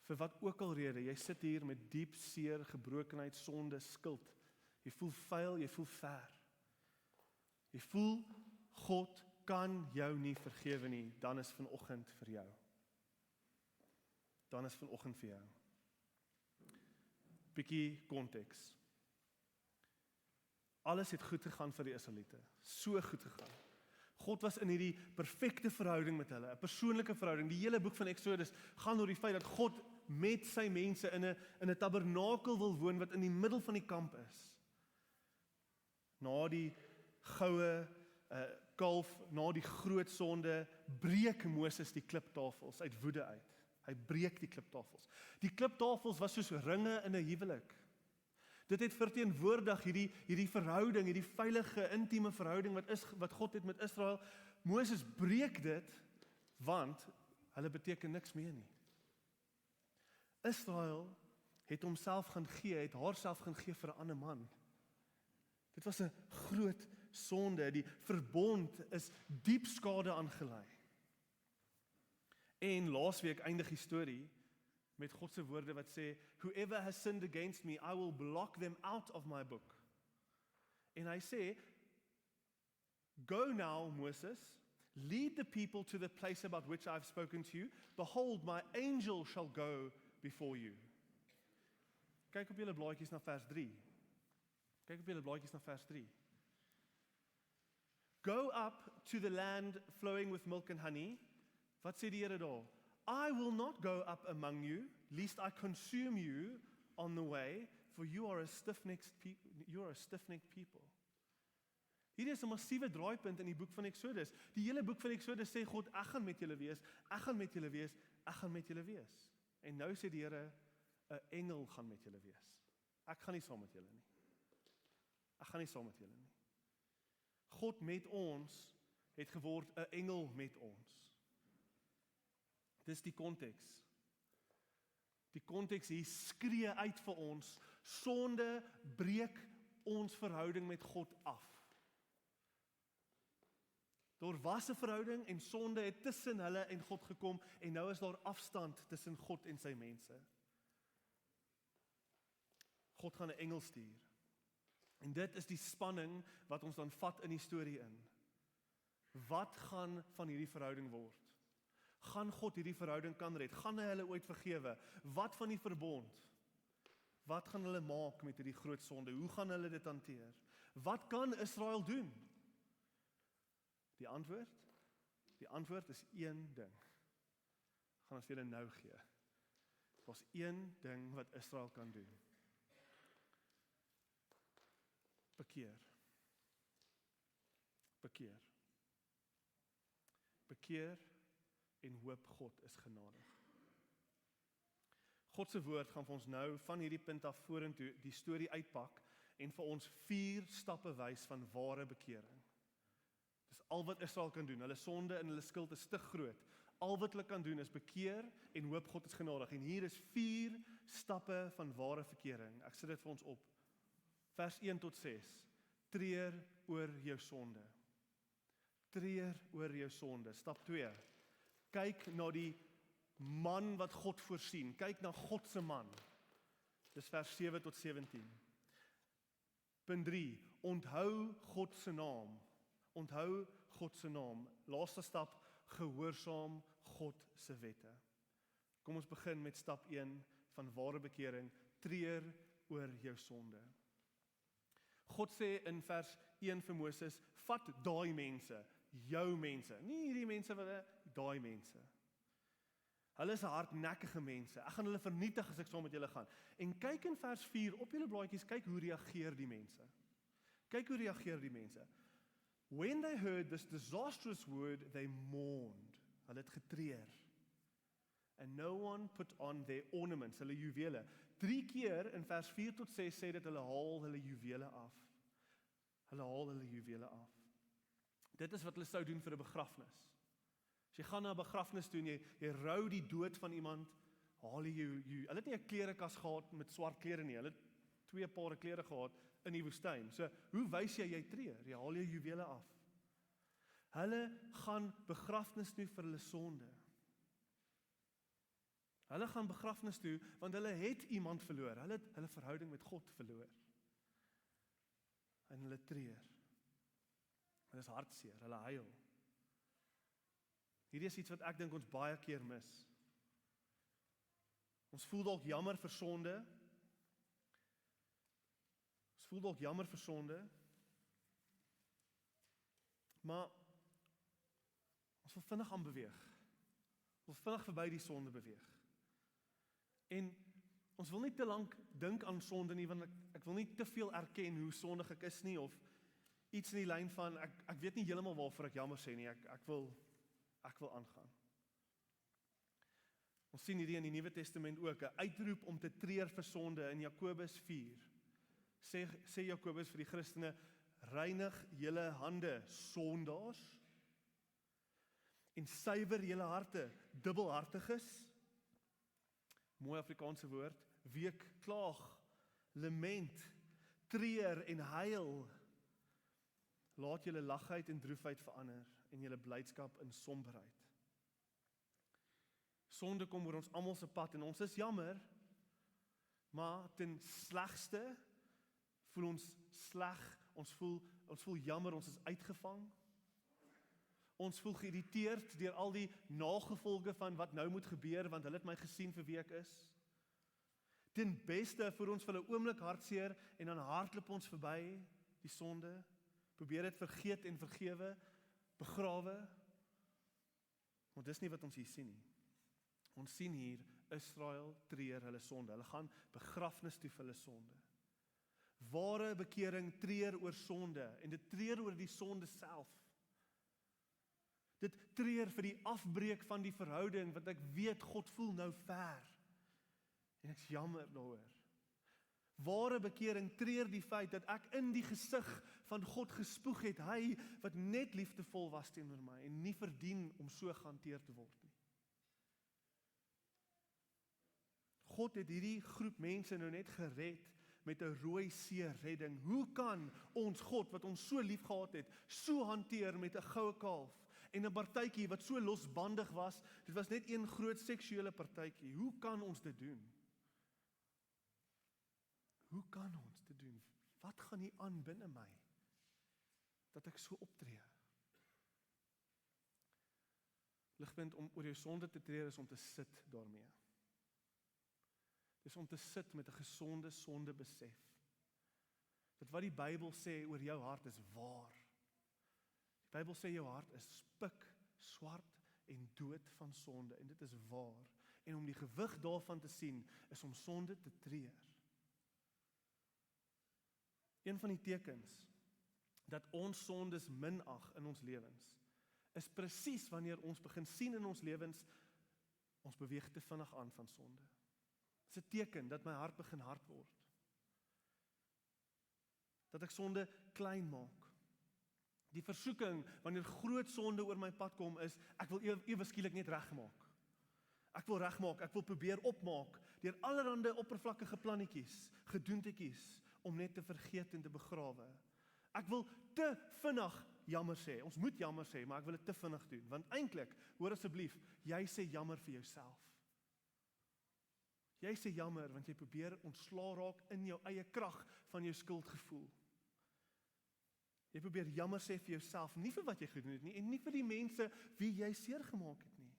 vir wat ook al rede, jy sit hier met diep seer, gebrokenheid, sonde, skuld. Jy voel vuil, jy voel ver. Jy voel God kan jou nie vergewe nie, dan is vanoggend vir jou. Dan is vanoggend vir jou. Bietjie konteks. Alles het goed gegaan vir die Israeliete. So goed gegaan. God was in hierdie perfekte verhouding met hulle, 'n persoonlike verhouding. Die hele boek van Eksodus gaan oor die feit dat God met sy mense in 'n tabernakel wil woon wat in die middel van die kamp is. Na die goue kalf, na die groot sonde, breek Moses die kliptafels uit woede uit. Hy breek die kliptafels. Die kliptafels was soos ringe in 'n huwelik. Dit het verteenwoordig hierdie verhouding, hierdie veilige, intieme verhouding wat God het met Israel. Moses breek dit, want hulle beteken niks meer nie. Israel het homself gaan gee, het haarself gaan gee vir 'n ander man. Dit was 'n groot sonde, die verbond is diep skade aangelei. En laasweek eindig die storie met God se woorde wat sê, whoever has sinned against me, I will block them out of my book. En hy sê, go now, Moses, lead the people to the place about which I've spoken to you. Behold, my angel shall go before you. Kyk op julle blaadjies na vers 3. Kyk op julle blaadjies na vers 3. Go up to the land flowing with milk and honey. Wat sê die Here daar? I will not go up among you, lest I consume you on the way, for you are a stiff-necked people. Hier is 'n massiewe draaipunt in die boek van Eksodus. Die hele boek van Eksodus sê God, ek gaan met julle wees, ek gaan met julle wees, ek gaan met julle wees. En nou sê die Here, 'n engel gaan met julle wees. Ek gaan nie saam met julle nie. Ek gaan nie saam met julle nie. God met ons het geword 'n engel met ons. Dis die konteks. Die konteks hier skree uit vir ons, sonde breek ons verhouding met God af. Daar was 'n verhouding en sonde het tussen hulle en God gekom en nou is daar afstand tussen God en sy mense. God gaan 'n engel stuur. En dit is die spanning wat ons dan vat in die storie in. Wat gaan van hierdie verhouding word? Gaan God hierdie verhouding kan red? Gaan hy hulle ooit vergewe? Wat van die verbond? Wat gaan hulle maak met hierdie groot sonde? Hoe gaan hulle dit hanteer? Wat kan Israel doen? Die antwoord is een ding. Gaan ons vir julle nou gee. Daar's een ding wat Israel kan doen. Bekeer. Bekeer. Bekeer en hoop God is genadig. God se woord gaan vir ons nou van hierdie punt af vorentoe die storie uitpak en vir ons 4 stappe wys van ware bekering. Dis al wat Israel kan doen. Hulle sonde en hulle skuld is te groot. Al wat hulle kan doen is bekeer en hoop God is genadig. En hier is 4 stappe van ware bekering. Ek sit dit vir ons op. Vers 1 tot 6. Treur oor jou sonde. Treur oor jou sonde. Stap 2. Kyk na die man wat God voorsien. Kyk na God se man. Dis vers 7 tot 17. Punt 3. Onthou God se naam. Onthou God se naam. Laaste stap, gehoorsaam God se wette. Kom ons begin met stap 1 van ware bekering. Treur oor jou sonde. God sê in vers 1 vir Moses, vat daai mense, jou mense, nie hierdie mense wat daai mense. Hulle is hardnekkige mense. Ek gaan hulle vernietig as ek saam met julle gaan. En kyk in vers 4 op julle blaadjies, kyk hoe reageer die mense. Kyk hoe reageer die mense. When they heard this disastrous word, they mourned. Hulle het getreur. And no one put on their ornaments, hulle juwele. 3 keer in vers 4 tot 6 sê dit hulle haal hulle juwele af. Hulle haal hulle juwele af. Dit is wat hulle sou doen vir 'n begrafnis. As jy gaan na 'n begrafnis toe en jy rou die dood van iemand, haal jy hulle het nie 'n klerekas gehad met swart klere nie. Hulle het 2 pare klere gehad in die woestyn. So, hoe wys jy treur? Jy haal jou juwele af. Hulle gaan begrafnis toe vir hulle sonde. Hulle gaan begrafnis toe want hulle het iemand verloor. Hulle het hulle verhouding met God verloor. En hulle treur. Hulle is hartseer, hulle huil. Hierdie is iets wat ek dink ons baie keer mis. Ons voel dalk jammer vir sonde. Maar ons wil vinnig aanbeweeg. Ons wil vinnig verby die sonde beweeg. En ons wil nie te lank dink aan sonde nie, want ek wil nie te veel erken hoe sondig ek is nie, of iets in die lyn van, ek weet nie heeltemal waarvoor ek jammer sê nie, ek wil aangaan. Ons sien hierdie in die Nuwe Testament ook, 'n uitroep om te treur vir sonde in Jakobus 4. Sê Jakobus vir die Christene, reinig julle hande, sondaars, en suiwer julle harte, dubbelhartiges. Mooi Afrikaanse woord, week, klaag, lament, treur en huil. Laat julle lagheid en droefheid verander en julle blydskap in somberheid. Sonde kom oor ons almal se pad en ons is jammer, maar ten slegste voel ons sleg, ons voel jammer, ons is uitgevang. Ons voel geïrriteerd deur al die nagevolge van wat nou moet gebeur, want hulle het my gesien vir wie ek is. Ten beste voel ons vir 'n oomblik hartseer en dan hardloop ons verby die sonde, probeer dit vergeet en vergewe, begrawe. Maar dis nie wat ons hier sien nie. Ons sien hier, Israel treur hulle sonde. Hulle gaan begrafnis toe vir hulle sonde. Ware bekering treur oor sonde, en dit treur oor die sonde self. Dit treur vir die afbreek van die verhouding, wat ek weet God voel nou ver. En ek is jammer daaroor. Ware bekering treur die feit dat ek in die gesig van God gespoeg het, hy wat net liefdevol was teenoor my en nie verdien om so gehanteer te word nie. God het hierdie groep mense nou net gered met 'n Rooi See redding. Hoe kan ons God wat ons so lief gehad het, so hanteer met 'n goue kalf en 'n partytjie wat so losbandig was? Dit was net een groot seksuele partytjie. Hoe kan ons dit doen? Hoe kan ons dit doen? Wat gaan hier aan binne my dat ek so optree? Ligpunt om oor jou sonde te tree is om te sit daarmee. Dis om te sit met 'n gesonde sondebesef. Dat wat die Bybel sê oor jou hart is waar. Die Bybel sê jou hart is spik, swart en dood van sonde en dit is waar. En om die gewig daarvan te sien is om sonde te treur. Een van die tekens dat ons sondes minag in ons lewens is presies wanneer ons begin sien in ons lewens ons beweeg te vinnig aan van sonde. Dit is 'n teken dat my hart begin hard word. Dat ek sonde klein maak. Die versoeking wanneer groot sonde oor my pad kom is ek wil ewe skielik net regmaak. Ek wil regmaak, ek wil probeer opmaak deur allerlei oppervlakkige plannetjies, gedoentetjies om net te vergeet en te begrawe. Ek wil te vinnig jammer sê. Ons moet jammer sê, maar ek wil dit te vinnig doen. Want eintlik, hoor asseblief, jy sê jammer vir jouself. Jy sê jammer want jy probeer ontslaa raak in jou eie krag van jou skuldgevoel. Jy probeer jammer sê vir jouself, nie vir wat jy gedoen het nie en nie vir die mense wie jy seer gemaak het nie.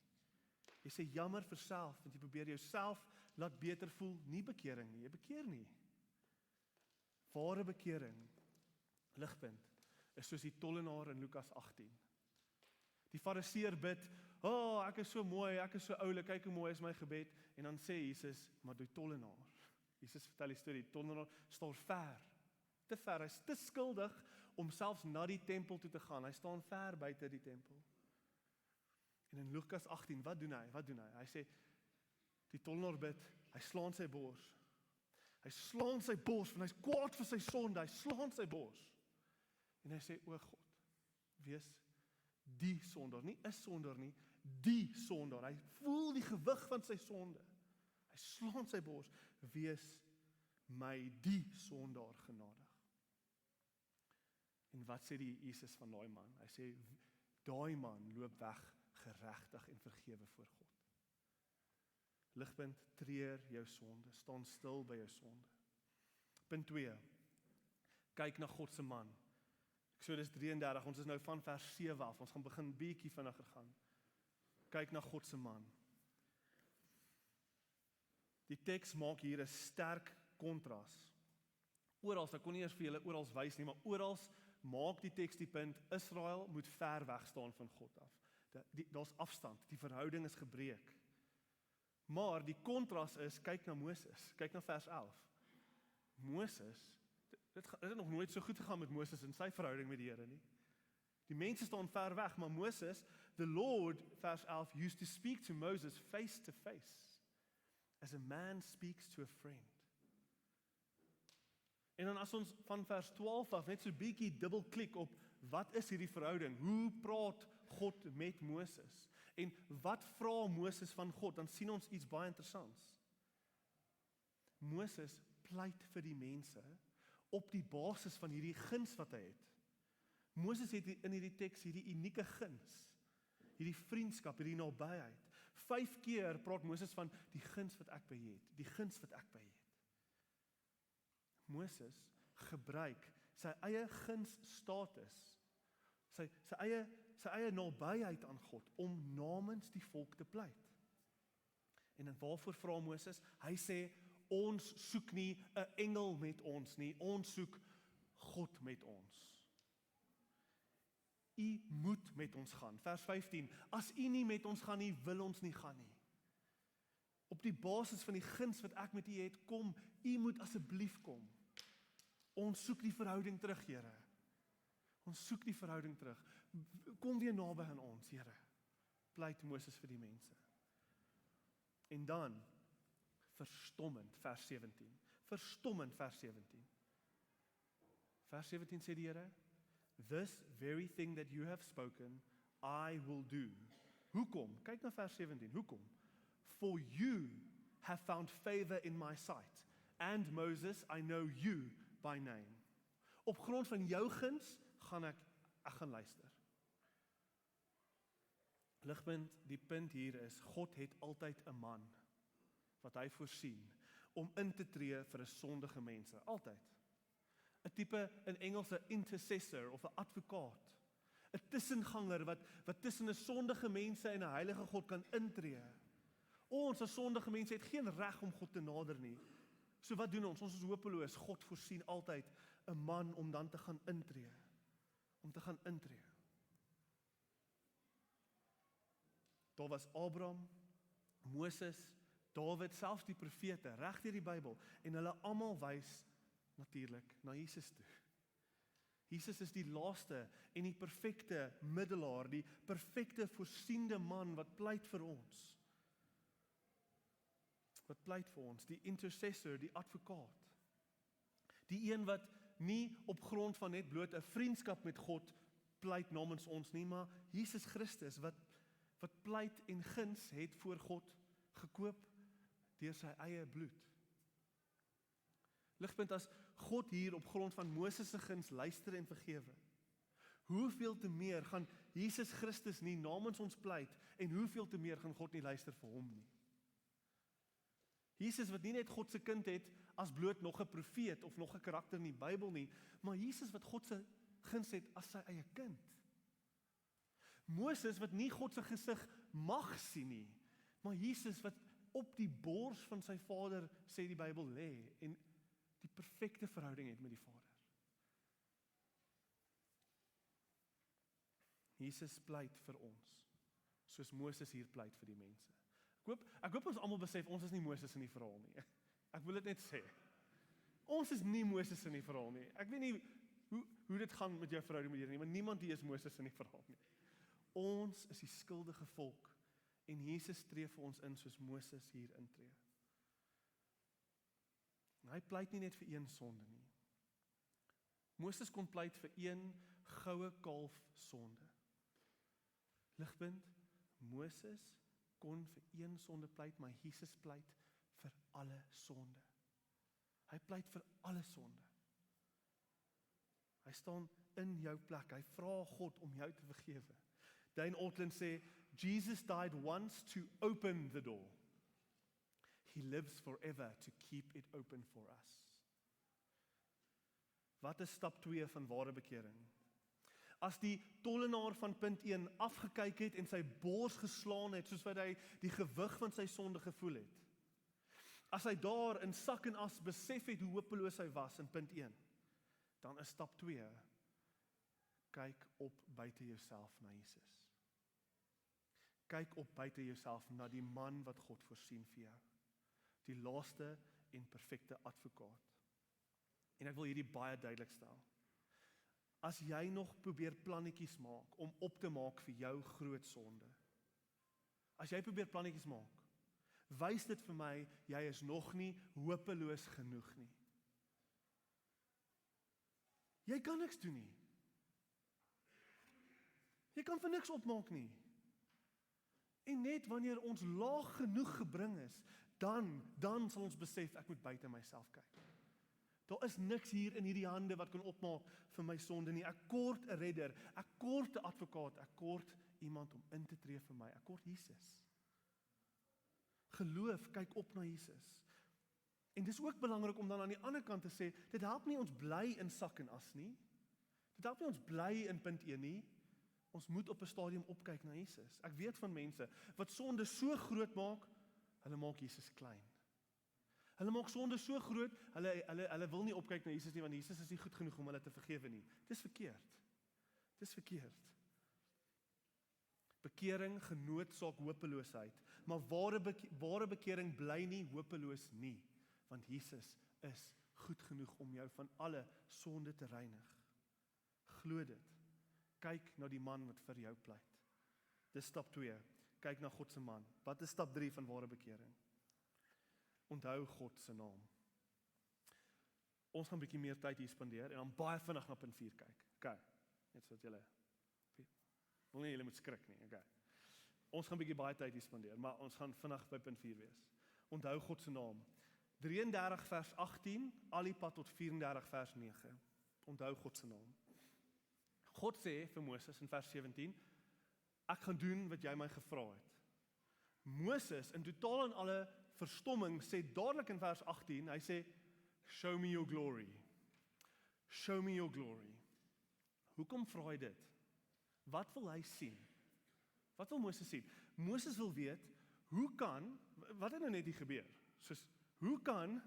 Jy sê jammer vir self want jy probeer jouself laat beter voel, nie bekering nie. Jy bekeer nie. Ware bekering, ligpunt, is soos die tollenaar in Lukas 18. Die fariseer bid, ek is so mooi, ek is so oulik, kyk hoe mooi is my gebed, en dan sê Jesus, maar die tollenaar, Jesus vertel die storie, die tollenaar staan ver, te ver, hy is te skuldig om selfs na die tempel toe te gaan, hy staan ver buite die tempel. En in Lukas 18, wat doen hy? Hy sê, die tollenaar bid, hy slaan sy bors, want hy is kwaad vir sy sonde, hy slaan sy bors, en hy sê, o God, wees die sondaar, nie 'n sondaar nie, die sondaar, hy voel die gewig van sy sonde, hy slaan sy bors, wees my die sondaar genadig. En wat sê die Jesus van daai man? Hy sê, daai man loop weg geregtig en vergewe voor God. Ligpunt, treur jou sonde, staan stil by jou sonde. Punt 2, kyk na God se man. Eksodus 33, ons is nou van vers 7 af, ons gaan begin bietjie vinniger gaan. Kyk na God se man. Die teks maak hier 'n sterk kontras. Orals, ek kon nie eers vir julle orals wys nie, maar orals maak die teks die punt, Israel moet ver weg staan van God af. Daar's afstand, die verhouding is gebreek. Maar die kontras is, kyk na Moses, kyk na vers 11. Moses, dit het nog nooit so goed gegaan met Moses in sy verhouding met die Here nie. Die mense staan ver weg, maar Moses, the Lord, vers 11, used to speak to Moses face to face, as a man speaks to a friend. En dan as ons van vers 12 af net so bietjie dubbelklik op, wat is hierdie verhouding? Hoe praat God met Moses? En wat vra Moses van God? Dan sien ons iets baie interessants. Moses pleit vir die mense op die basis van hierdie guns wat hy het. Moses het in hierdie teks hierdie unieke guns, hierdie vriendskap, hierdie nabyheid. 5 keer praat Moses van die guns wat ek by jou het, die guns wat ek by jou het. Moses gebruik sy eie gunsstatus, sy eie nabyheid aan God om namens die volk te pleit. En dan waarvoor vra Moses? Hy sê, ons soek nie 'n engel met ons nie, ons soek God met ons. U moet met ons gaan. Vers 15, as u nie met ons gaan nie, wil ons nie gaan nie. Op die basis van die guns wat ek met u het, kom, u moet asseblief kom. Ons soek die verhouding terug, Here. Ons soek die verhouding terug. Kom weer naby aan ons, Here. Pleit Moses vir die mense. En dan, verstommend, vers 17. Verstommend, vers 17. Vers 17 sê die Here, this very thing that you have spoken, I will do. Hoekom? Kyk na vers 17. Hoekom? For you have found favor in my sight, and Moses, I know you by name. Op grond van jou guns gaan ek gaan luister. Ligpunt, die punt hier is, God het altyd 'n man wat hy voorsien om in te tree vir 'n sondige mense, altyd. 'n tipe in Engels 'n intercessor of 'n advokaat, 'n tussenganger wat tussen 'n sondige mense en 'n heilige God kan intree. Ons as sondige mense het geen reg om God te nader nie. So wat doen ons? Ons is hopeloos. God voorsien altyd 'n man om dan te gaan intree. Om te gaan intree. Daar was Abraham, Moses, Dawid, selfs die profete, reg deur die Bybel, en hulle almal wys natuurlik na Jesus toe. Jesus is die laaste en die perfekte middelaar, die perfekte voorsiende man wat pleit vir ons. Wat pleit vir ons, die intercessor, die advokaat. Die een wat nie op grond van net bloot 'n vriendskap met God pleit namens ons nie, maar Jesus Christus wat pleit en guns het voor God gekoop deur sy eie bloed. Ligpunt, as God hier op grond van Moses se guns luister en vergewe, hoeveel te meer gaan Jesus Christus nie namens ons pleit, en hoeveel te meer gaan God nie luister vir hom nie. Jesus wat nie net God se kind het as bloot nog 'n profeet of nog 'n karakter in die Bybel nie, maar Jesus wat God se guns het as sy eie kind. Moses wat nie God se gesig mag sien nie, maar Jesus wat op die bors van sy Vader, sê die Bybel, lê en die perfekte verhouding het met die Vader. Jesus pleit vir ons, soos Moses hier pleit vir die mense. Ek hoop ons almal besef, ons is nie Moses in die verhaal nie. Ek wil dit net sê. Ons is nie Moses in die verhaal nie. Ek weet nie hoe dit gaan met jou verhouding met Here nie, maar niemand hier is Moses in die verhaal nie. Ons is die skuldige volk, en Jesus tree vir ons in soos Moses hier intree. En hy pleit nie net vir een sonde nie. Moses kon pleit vir een goue kalf sonde. Ligpunt, Moses kon vir een sonde pleit, maar Jesus pleit vir alle sonde. Hy pleit vir alle sonde. Hy staan in jou plek, hy vra God om jou te vergewe. Dane Ortlund sê, Jesus died once to open the door. He lives forever to keep it open for us. Wat is stap 2 van ware bekering? As die tollenaar van punt 1 afgekyk het en sy bors geslaan het, soos wat hy die gewig van sy sonde gevoel het. As hy daar in sak en as besef het hoe hopeloos hy was in punt 1, dan is stap 2, kyk op buite jouself na Jesus. Kyk op buite jouself na die man wat God voorsien vir jou. Die laaste en perfekte advokaat. En ek wil hierdie baie duidelik stel. As jy nog probeer plannetjies maak om op te maak vir jou groot sonde. As jy probeer plannetjies maak, wys dit vir my, jy is nog nie hopeloos genoeg nie. Jy kan niks doen nie. Jy kan vir niks opmaak nie. En net wanneer ons laag genoeg gebring is, dan sal ons besef, ek moet buite myself kyk. Daar is niks hier in hierdie hande wat kan opmaak vir my sonde nie. Ek kort 'n redder, ek kort 'n advokaat, ek kort iemand om in te tree vir my, ek kort Jesus. Geloof, kyk op na Jesus. En dis ook belangrik om dan aan die ander kant te sê, dit help nie ons bly in sak en as nie. Dit help nie ons bly in punt 1 nie. Ons moet op 'n stadium opkyk na Jesus. Ek weet van mense wat sonde so groot maak, hulle maak Jesus klein. Hulle maak sonde so groot, hulle wil nie opkyk na Jesus nie, want Jesus is nie goed genoeg om hulle te vergewe nie. Dis verkeerd. Dis verkeerd. Bekering genootsaak hopeloosheid, maar ware bekering bly nie hopeloos nie, want Jesus is goed genoeg om jou van alle sonde te reinig. Glo dit. Kyk na die man wat vir jou pleit. Dis stap 2. Kyk na God se man. Wat is stap 3 van ware bekering? Onthou God se naam. Ons gaan 'n bietjie meer tyd hier spandeer en dan baie vinnig na punt 4 kyk. Okay. Net sodat julle wil nie julle moet skrik nie. Okay. Ons gaan 'n bietjie baie tyd hier spandeer, maar ons gaan vinnig by punt 4 wees. Onthou God se naam. 33 vers 18, al die pad tot 34 vers 9. Onthou God se naam. God sê vir Moses in vers 17, ek gaan doen wat jy my gevra het. Moses in totaal en alle verstomming sê dadelik in vers 18, hy sê, show me your glory. Show me your glory. Hoekom vra hy dit? Wat wil hy sien? Wat wil Moses sien? Moses wil weet, hoe kan, wat het nou net hier gebeur? Soos, hoe kan,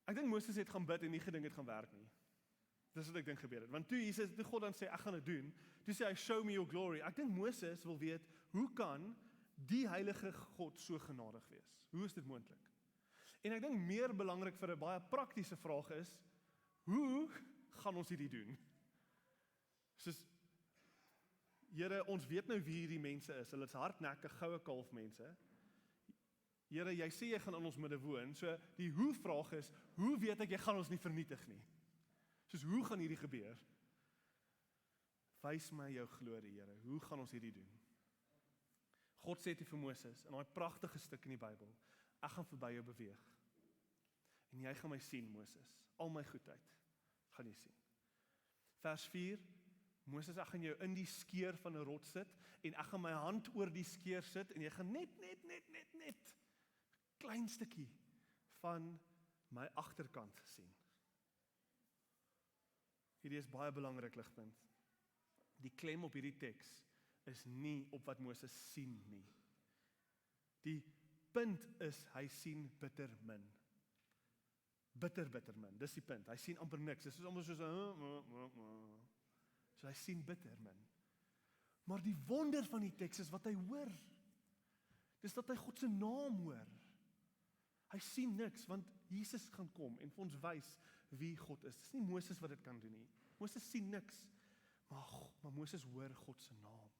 ek dink Moses het gaan bid en nie gedink het gaan werk nie. Dis wat ek dink gebeur het. Want toe God dan sê, ek gaan dit doen, toe sê hy, show me your glory. Ek dink Moses wil weet, hoe kan die heilige God so genadig wees? Hoe is dit moontlik? En ek dink meer belangrik vir 'n baie praktiese vraag is, hoe gaan ons hierdie doen? Soos, Here, ons weet nou wie hierdie mense is. Hulle is hardnekkig, goue kalf mense. Here, jy sê jy gaan in ons midde woon. So die hoe vraag is, hoe weet ek jy gaan ons nie vernietig nie? Soos, hoe gaan hierdie gebeur? Wys my jou glorie, Here. Hoe gaan ons hierdie doen? God sê vir Moses in daai pragtige stuk in die Bybel, ek gaan verby jou beweeg. En jy gaan my sien, Moses. Al my goedheid gaan jy sien. Vers 4, Moses, ek gaan jou in die skeur van 'n rots sit en ek gaan my hand oor die skeur sit en jy gaan net klein stukkie van my agterkant sien. Hierdie is baie belangrik ligpunt. Die klem op hierdie teks is nie op wat Moses sien nie. Die punt is, hy sien bitter min. Bitter min, dis die punt. Hy sien amper niks. Dit is amper soos so hy sien bitter min. Maar die wonder van die teks is wat hy hoor. Dis dat hy God se naam hoor. Hy sien niks, want Jesus gaan kom en vir ons wys wie God is. Dis nie Moses wat dit kan doen nie. Moses sien niks, maar Moses hoor God se naam.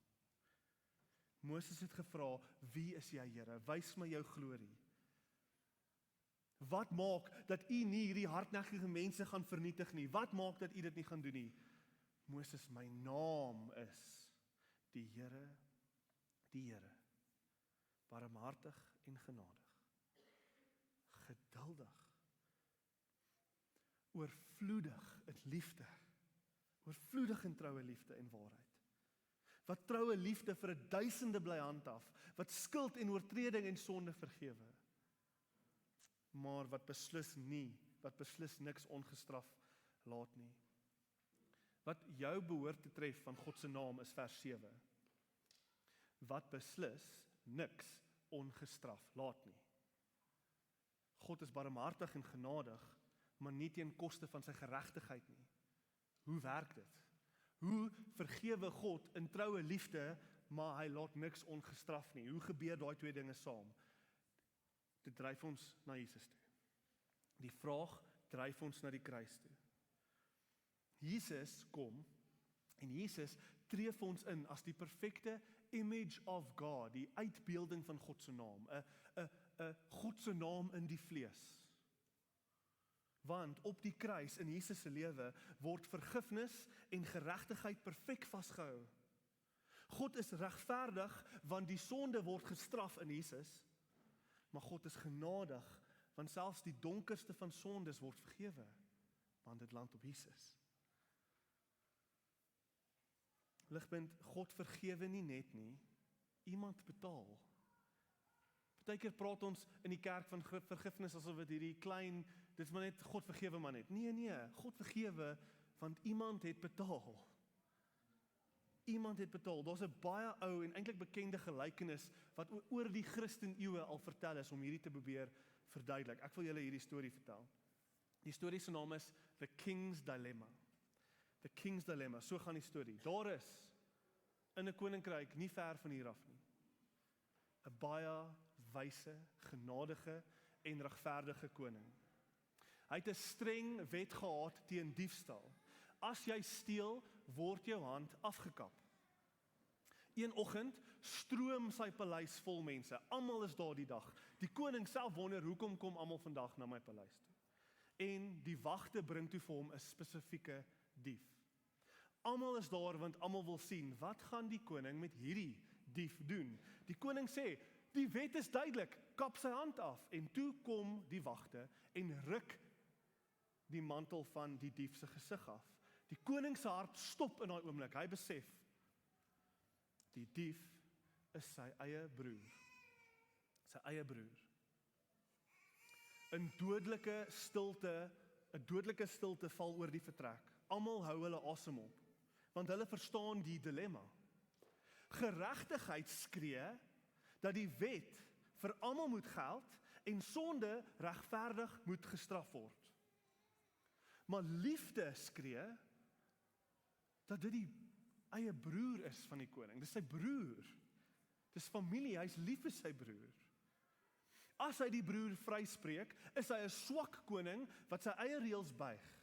Moses het gevra, wie is jy, Here? Wys my jou glorie. Wat maak dat u nie hierdie hardnekkige mense gaan vernietig nie? Wat maak dat u dit nie gaan doen nie? Moses, my naam is die Here, barmhartig en genadig, geduldig, oorvloedig in liefde, oorvloedig in troue liefde en waarheid. Wat troue liefde vir 1000 bly handhaaf, wat skuld en oortreding en sonde vergewe, maar wat beslis niks ongestraf laat nie. Wat jou behoort te tref van God se naam is vers 7. Wat beslis niks ongestraf laat nie. God is barmhartig en genadig, maar nie teen koste van sy geregtigheid nie. Hoe werk dit? Hoe vergewe God in troue liefde, maar hy laat niks ongestraf nie? Hoe gebeur daai twee dinge saam? Dit dryf ons na Jesus toe. Die vraag dryf ons na die kruis toe. Jesus kom en Jesus tree vir ons in as die perfekte image of God, die uitbeelding van God se naam, 'n God se naam in die vlees. Want op die kruis in Jesus se lewe word vergifnis en geregtigheid perfek vasgehou. God is regverdig want die sonde word gestraf in Jesus, maar God is genadig want selfs die donkerste van sondes word vergewe, want dit land op Jesus. Ligpunt, God vergewe nie net nie, iemand betaal. Partykeer praat ons in die kerk van vergifnis asof dit hierdie klein, dit is maar net God vergewe maar net. Nee, God vergewe want iemand het betaal. Iemand het betaal. Daar's 'n baie ou en eintlik bekende gelykenis wat oor die Christeneeue al vertel is om hierdie te probeer verduidelik. Ek wil julle hierdie storie vertel. Die storie se naam is The King's Dilemma. The King's Dilemma, so gaan die storie. Daar is in 'n koninkryk nie ver van hier af nie 'n baie wyse, genadige en regverdige koning. Hy het 'n streng wet gehad teen diefstal. As jy steel, word jou hand afgekap. Een oggend stroom sy paleis vol mense. Almal is daar die dag. Die koning self wonder, hoekom kom almal vandag na my paleis toe? En die wagte bring toe vir hom 'n spesifieke dief. Almal is daar want almal wil sien, wat gaan die koning met hierdie dief doen? Die koning sê, Die wet is duidelik, kap sy hand af, en toe kom die wagte, en ruk die mantel van die dief se gesig af. Die koning se hart stop in daai oomblik, hy besef, die dief is sy eie broer. Sy eie broer. 'n dodelike stilte val oor die vertrek. Almal hou hulle asem op, want hulle verstaan die dilemma. Geregtigheid skree dat die wet vir almal moet geld en sonde regverdig moet gestraf word. Maar liefde skree dat dit die eie broer is van die koning. Dis sy broer. Dis familie, hy's lief vir sy broer. As hy die broer vryspreek, is hy 'n swak koning wat sy eie reëls buig.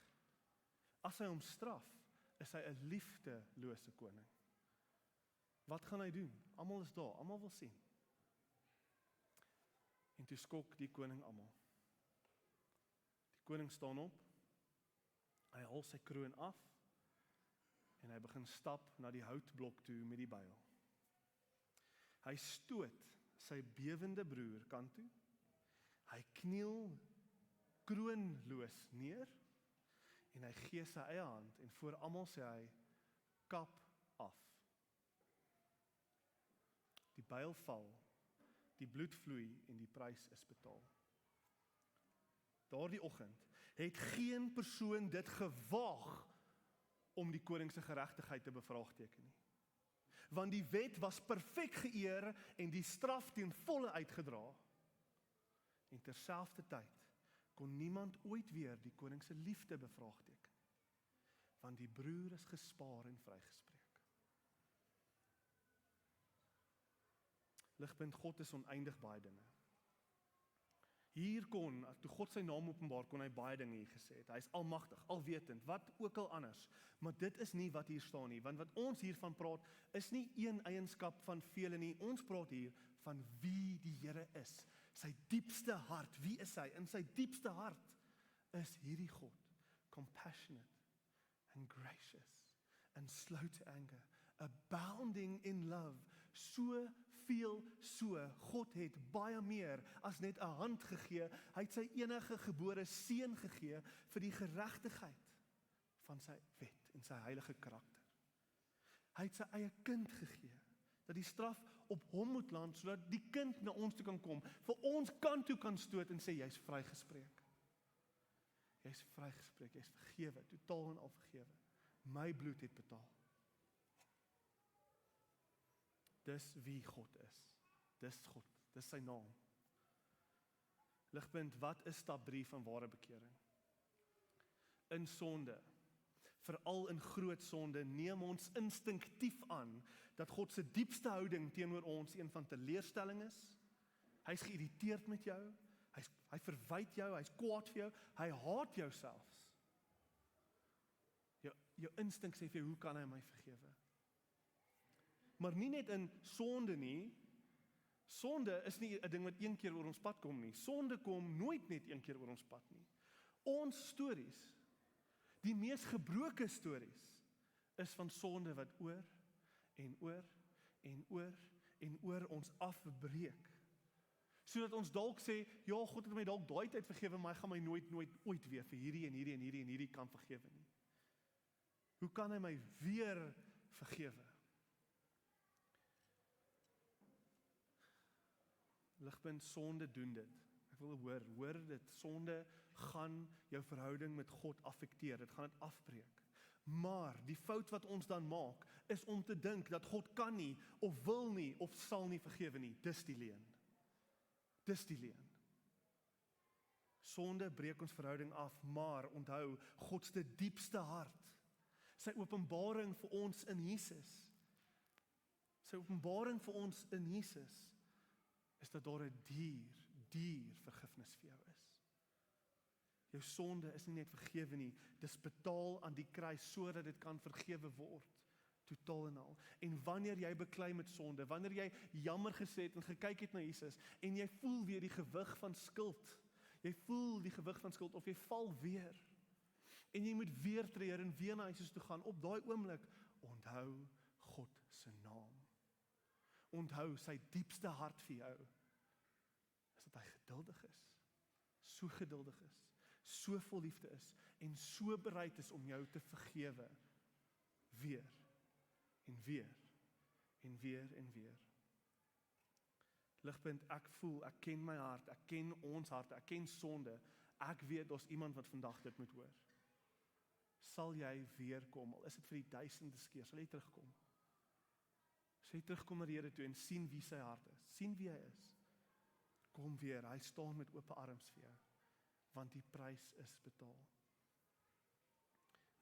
As hy hom straf, is hy 'n liefdelose koning. Wat gaan hy doen? Almal is daar, almal wil sien. En toe skok die koning almal. Die koning staan op, hy haal sy kroon af, en hy begin stap na die houtblok toe met die byl. Hy stoot sy bewende broer kant toe, hy kniel kroonloos neer, en hy gee sy eie hand, en voor almal sê hy, kap af. Die byl val, die bloed vloei en die prys is betaal. Daardie oggend het geen persoon dit gewaag om die koning se geregtigheid te bevraagteken nie. Want die wet was perfek geëer en die straf ten volle uitgedra. En terselfdertyd kon niemand ooit weer die koning se liefde bevraagteken. Want die broer is gespaar en vrygespreek. Ligpunt, God is oneindig baie dinge. Hier toe God sy naam openbaar, kon hy baie dinge hier gesê het. Hy is almagtig, alwetend, wat ook al anders. Maar dit is nie wat hier staan nie, want wat ons hiervan praat, is nie een eienskap van vele nie. Ons praat hier van wie die Here is. Sy diepste hart, wie is hy? In sy diepste hart is hierdie God, compassionate and gracious and slow to anger, abounding in love, so God het baie meer as net 'n hand gegee, hy het sy enige gebore seun gegee vir die geregtigheid van sy wet en sy heilige karakter. Hy het sy eie kind gegee, dat die straf op hom moet land, sodat die kind na ons toe kan kom, vir ons kant toe kan stoot en sê, jy's vrygespreek. Jy's vrygespreek, jy's vergewe, totaal en al vergewe. My bloed het betaal. Dis wie God is. Dis God, dis sy naam. Ligpunt, wat is stap 3 van ware bekering? In sonde, veral in groot sonde, neem ons instinktief aan dat God se diepste houding teenoor ons een van teleurstelling is. Hy's geïrriteerd met jou, hy verwyd jou, hy's kwaad vir jou, hy haat jou selfs. Jou instink sê vir jou, hoe kan hy my vergewe? Maar nie net in sonde nie. Sonde is nie 'n ding wat een keer oor ons pad kom nie. Sonde kom nooit net een keer oor ons pad nie. Ons stories, die mees gebroke stories, is van sonde wat oor en oor en oor en oor ons afbreek. Sodat ons dalk sê, ja, God het my dalk daai tyd vergewe, maar hy gaan my nooit ooit weer vir hierdie en hierdie en hierdie en hierdie kan vergewe nie. Hoe kan hy my weer vergewe? Ligpunt, sonde doen dit. Ek wil hoor dit. Sonde gaan jou verhouding met God affekteer. Dit gaan dit afbreek. Maar die fout wat ons dan maak, is om te dink dat God kan nie, of wil nie, of sal nie vergewe nie. Dis die leuen. Dis die leuen. Sonde breek ons verhouding af, maar onthou, God se diepste hart, sy openbaring vir ons in Jesus, sy openbaring vir ons in Jesus, is dat daar 'n dier vergifnis vir jou is. Jou sonde is nie net vergewe nie, dis betaal aan die kruis sodat dit kan vergewe word, totaal en al. En wanneer jy beklei met sonde, wanneer jy jammer gesê het en gekyk het na Jesus, en jy voel weer die gewig van skuld, of jy val weer, en jy moet weer treur en weer na Jesus toe gaan, op daai oomblik, onthou God se naam. Onthou sy diepste hart vir jou, hy geduldig is, so geduldig is, so vol liefde is, en so bereid is om jou te vergewe, weer, en weer, en weer, en weer. Ligpunt, ek voel, ek ken my hart, ek ken ons hart, ek ken sonde, ek weet, daar's iemand wat vandag dit moet hoor. Sal jy weer kom, al is dit vir die 1000ste keer, sal jy terugkom? Sal jy terugkom na die Here toe en sien wie sy hart is, sien wie hy is? Kom weer, hy staan met oop arms vir jou, want die prys is betaal.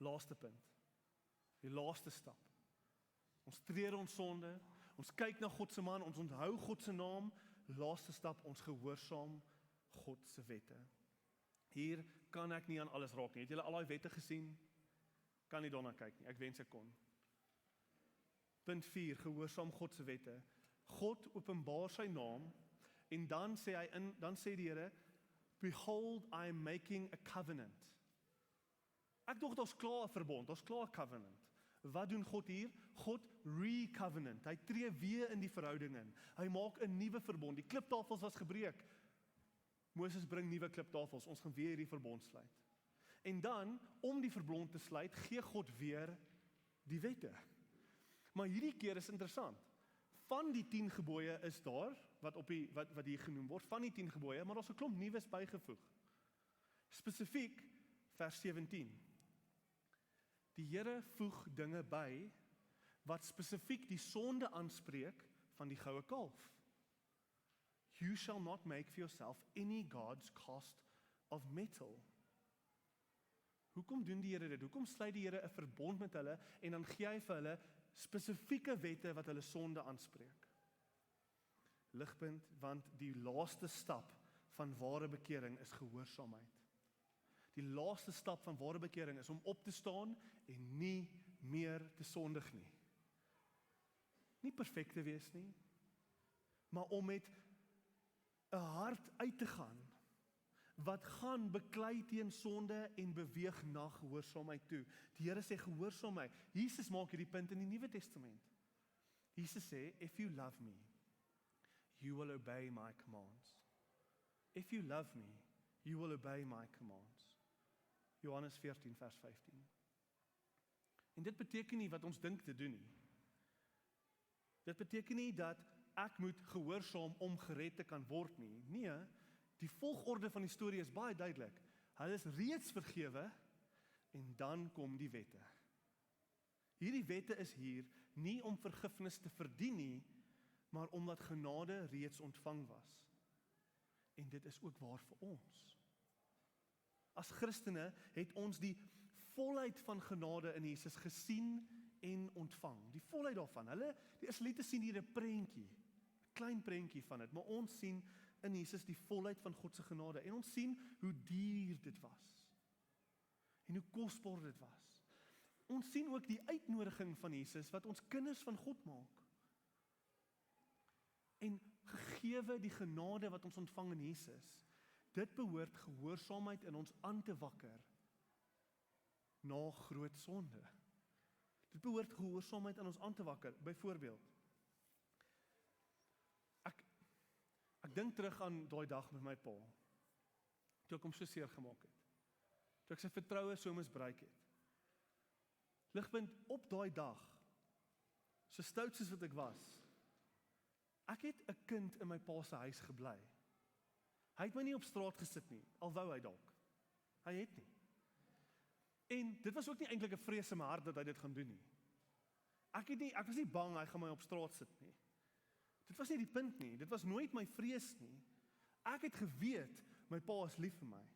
Laaste punt, die laaste stap. Ons treur ons sonde, ons kyk na God se man, ons onthou God se naam, laaste stap, ons gehoorsaam God se wette. Hier kan ek nie aan alles raak nie. Het julle al daai wette gesien? Kan nie daarna kyk nie, ek wens ek kon. Punt 4, gehoorsaam God se wette. God openbaar sy naam, en dan sê die Here, behold, I am making a covenant. Ek dink daar's klaar 'n verbond, daar's klaar 'n covenant. Wat doen God hier? God re-covenant. Hy tree weer in die verhouding in. Hy maak 'n nuwe verbond. Die kliptafels was gebreek. Moses bring nuwe kliptafels. Ons gaan weer hierdie verbond sluit. En dan, om die verbond te sluit, gee God weer die wette. Maar hierdie keer is interessant. Van die 10 gebooie is daar, wat hier genoem word, van die 10 gebooie, maar daar's 'n klomp nuus bygevoeg. Spesifiek, vers 17. Die Here voeg dinge by, wat spesifiek die sonde aanspreek van die goue kalf. You shall not make for yourself any gods cast of metal. Hoekom doen die Here dit? Hoekom sluit die Here 'n verbond met hulle, en dan gee hy vir hulle spesifieke wette wat hulle sonde aanspreek? Ligpunt, want die laaste stap van ware bekering is gehoorsaamheid. Die laaste stap van ware bekering is om op te staan en nie meer te sondig nie. Nie perfek te wees nie, maar om met 'n hart uit te gaan, wat gaan beklei teen sonde en beweeg na gehoorsaamheid toe. Die Here sê gehoorsaam my. Jesus maak hierdie punt in die Nuwe Testament. Jesus sê, if you love me, you will obey my commands. If you love me, you will obey my commands. Johannes 14 vers 15. En dit beteken nie wat ons dink te doen nie. Dit beteken nie dat ek moet gehoorsaam om gered te kan word nie. Nee, die volgorde van die storie is baie duidelik. Hulle is reeds vergewe en dan kom die wette. Hierdie wette is hier nie om vergifnis te verdien nie, maar omdat genade reeds ontvang was. En dit is ook waar vir ons. As Christene het ons die volheid van genade in Jesus gesien en ontvang. Die volheid daarvan. Die Israeliete sien hier 'n prentjie, 'n klein prentjie van dit, maar ons sien in Jesus die volheid van God se genade. En ons sien hoe duur dit was. En hoe kosbaar dit was. Ons sien ook die uitnodiging van Jesus wat ons kinders van God maak. En gegeewe die genade wat ons ontvang in Jesus, dit behoort gehoorsaamheid in ons aan te wakker na groot sonde. Dit behoort gehoorsaamheid in ons aan te wakker. Byvoorbeeld, ek dink terug aan daai dag met my pa, toe ek hom so seer gemaak het, toe ek sy vertroue so misbruik het. Ligpunt, op daai dag, so stout soos wat ek was, ek het 'n kind in my pa se huis gebly. Hy het my nie op straat gesit nie, al wou hy dalk. Hy het nie. En dit was ook nie eintlik 'n vrees in my hart dat hy dit gaan doen nie. Ek was nie bang hy gaan my op straat sit nie. Dit was nie die punt nie, dit was nooit my vrees nie. Ek het geweet, my pa is lief vir my.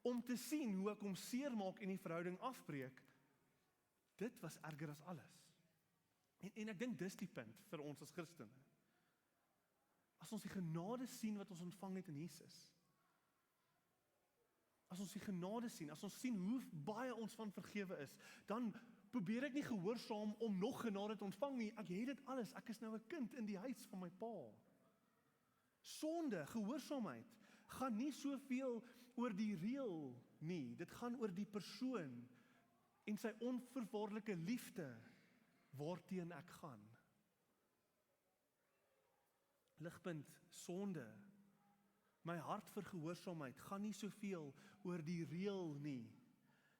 Om te sien hoe ek hom seermaak en die verhouding afbreek, dit was erger as alles. En ek dink dis die punt vir ons as Christene. As ons die genade sien wat ons ontvang het in Jesus, as ons die genade sien, as ons sien hoe baie ons van vergewe is, dan probeer ek nie gehoorsaam om nog genade te ontvang nie. Ek het dit alles, ek is nou 'n kind in die huis van my pa. Sonde, gehoorsaamheid, gaan nie soveel oor die reël nie, dit gaan oor die persoon en sy onverwaarlike liefde waarteen ek gaan. Ligpunt, sonde My hart vir gehoorsaamheid gaan nie soveel oor die reël nie.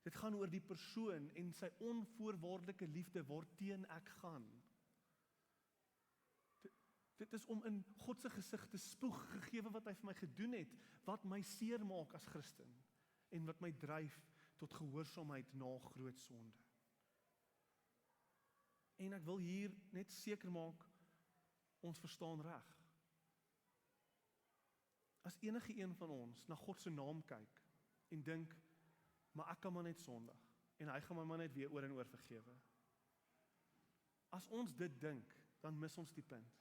Dit gaan oor die persoon en sy onvoorwaardelike liefde waarteen ek gaan. Dit is om in God se gesig te spoeg, gegee wat hy vir my gedoen het, wat my seer maak as Christen, en wat my dryf tot gehoorsaamheid na groot sonde. En ek wil hier net seker maak, ons verstaan reg. As enige een van ons na God se naam kyk, en dink, maar ek kan maar net sondig, en hy gaan my maar net weer oor en oor vergewe. As ons dit dink, dan mis ons die punt.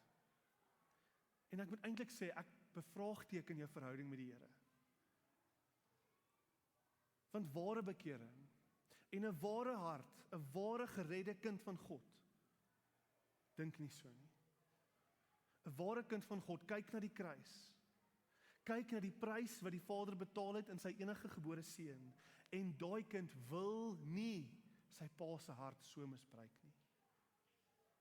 En ek moet eintlik sê, ek bevraagteken jou verhouding met die Here. Want ware bekering, en 'n ware hart, 'n ware geredde kind van God, dink nie so nie. 'n Ware kind van God, kyk na die kruis, kyk na die prys wat die Vader betaal het in sy enige gebore seun, en daai kind wil nie sy pa se hart so misbruik nie.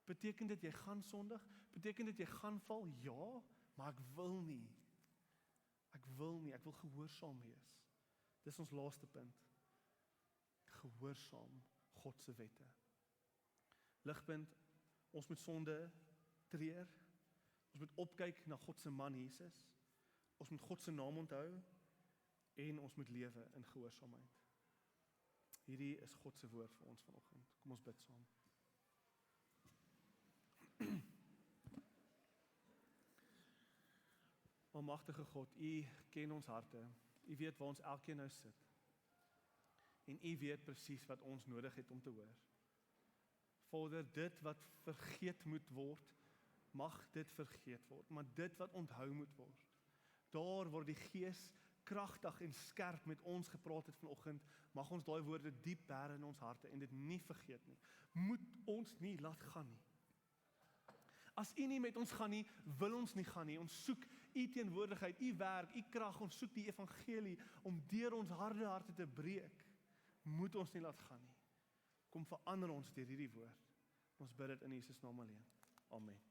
Beteken dit jy gaan sondig? Beteken dit jy gaan val? Ja, maar ek wil nie. Ek wil gehoorsaam wees. Dis ons laaste punt. Gehoorsaam God se wette. Ligpunt, ons moet sonde treur. Ons moet opkyk na God se man Jesus. Ons moet God se naam onthou en ons moet lewe in gehoorsaamheid. Hierdie is God se woord vir ons vanoggend. Kom ons bid saam. Almagtige God, U ken ons harte. U weet waar ons elkeen nou sit. En U weet presies wat ons nodig het om te hoor. Vader, dit wat vergeet moet word, mag dit vergeet word. Maar dit wat onthou moet word, daar waar die Gees kragtig en skerp met ons gepraat het vanoggend, mag ons daai woorde diep bære in ons harte en dit nie vergeet nie. Moet ons nie laat gaan nie. As U nie met ons gaan nie, wil ons nie gaan nie. Ons soek U teenwoordigheid, U werk, U krag. Ons soek die evangelie om deur ons harde harte te breek. Moet ons nie laat gaan nie. Kom verander ons deur hierdie woord. Ons bid dit in Jesus naam alleen. Amen.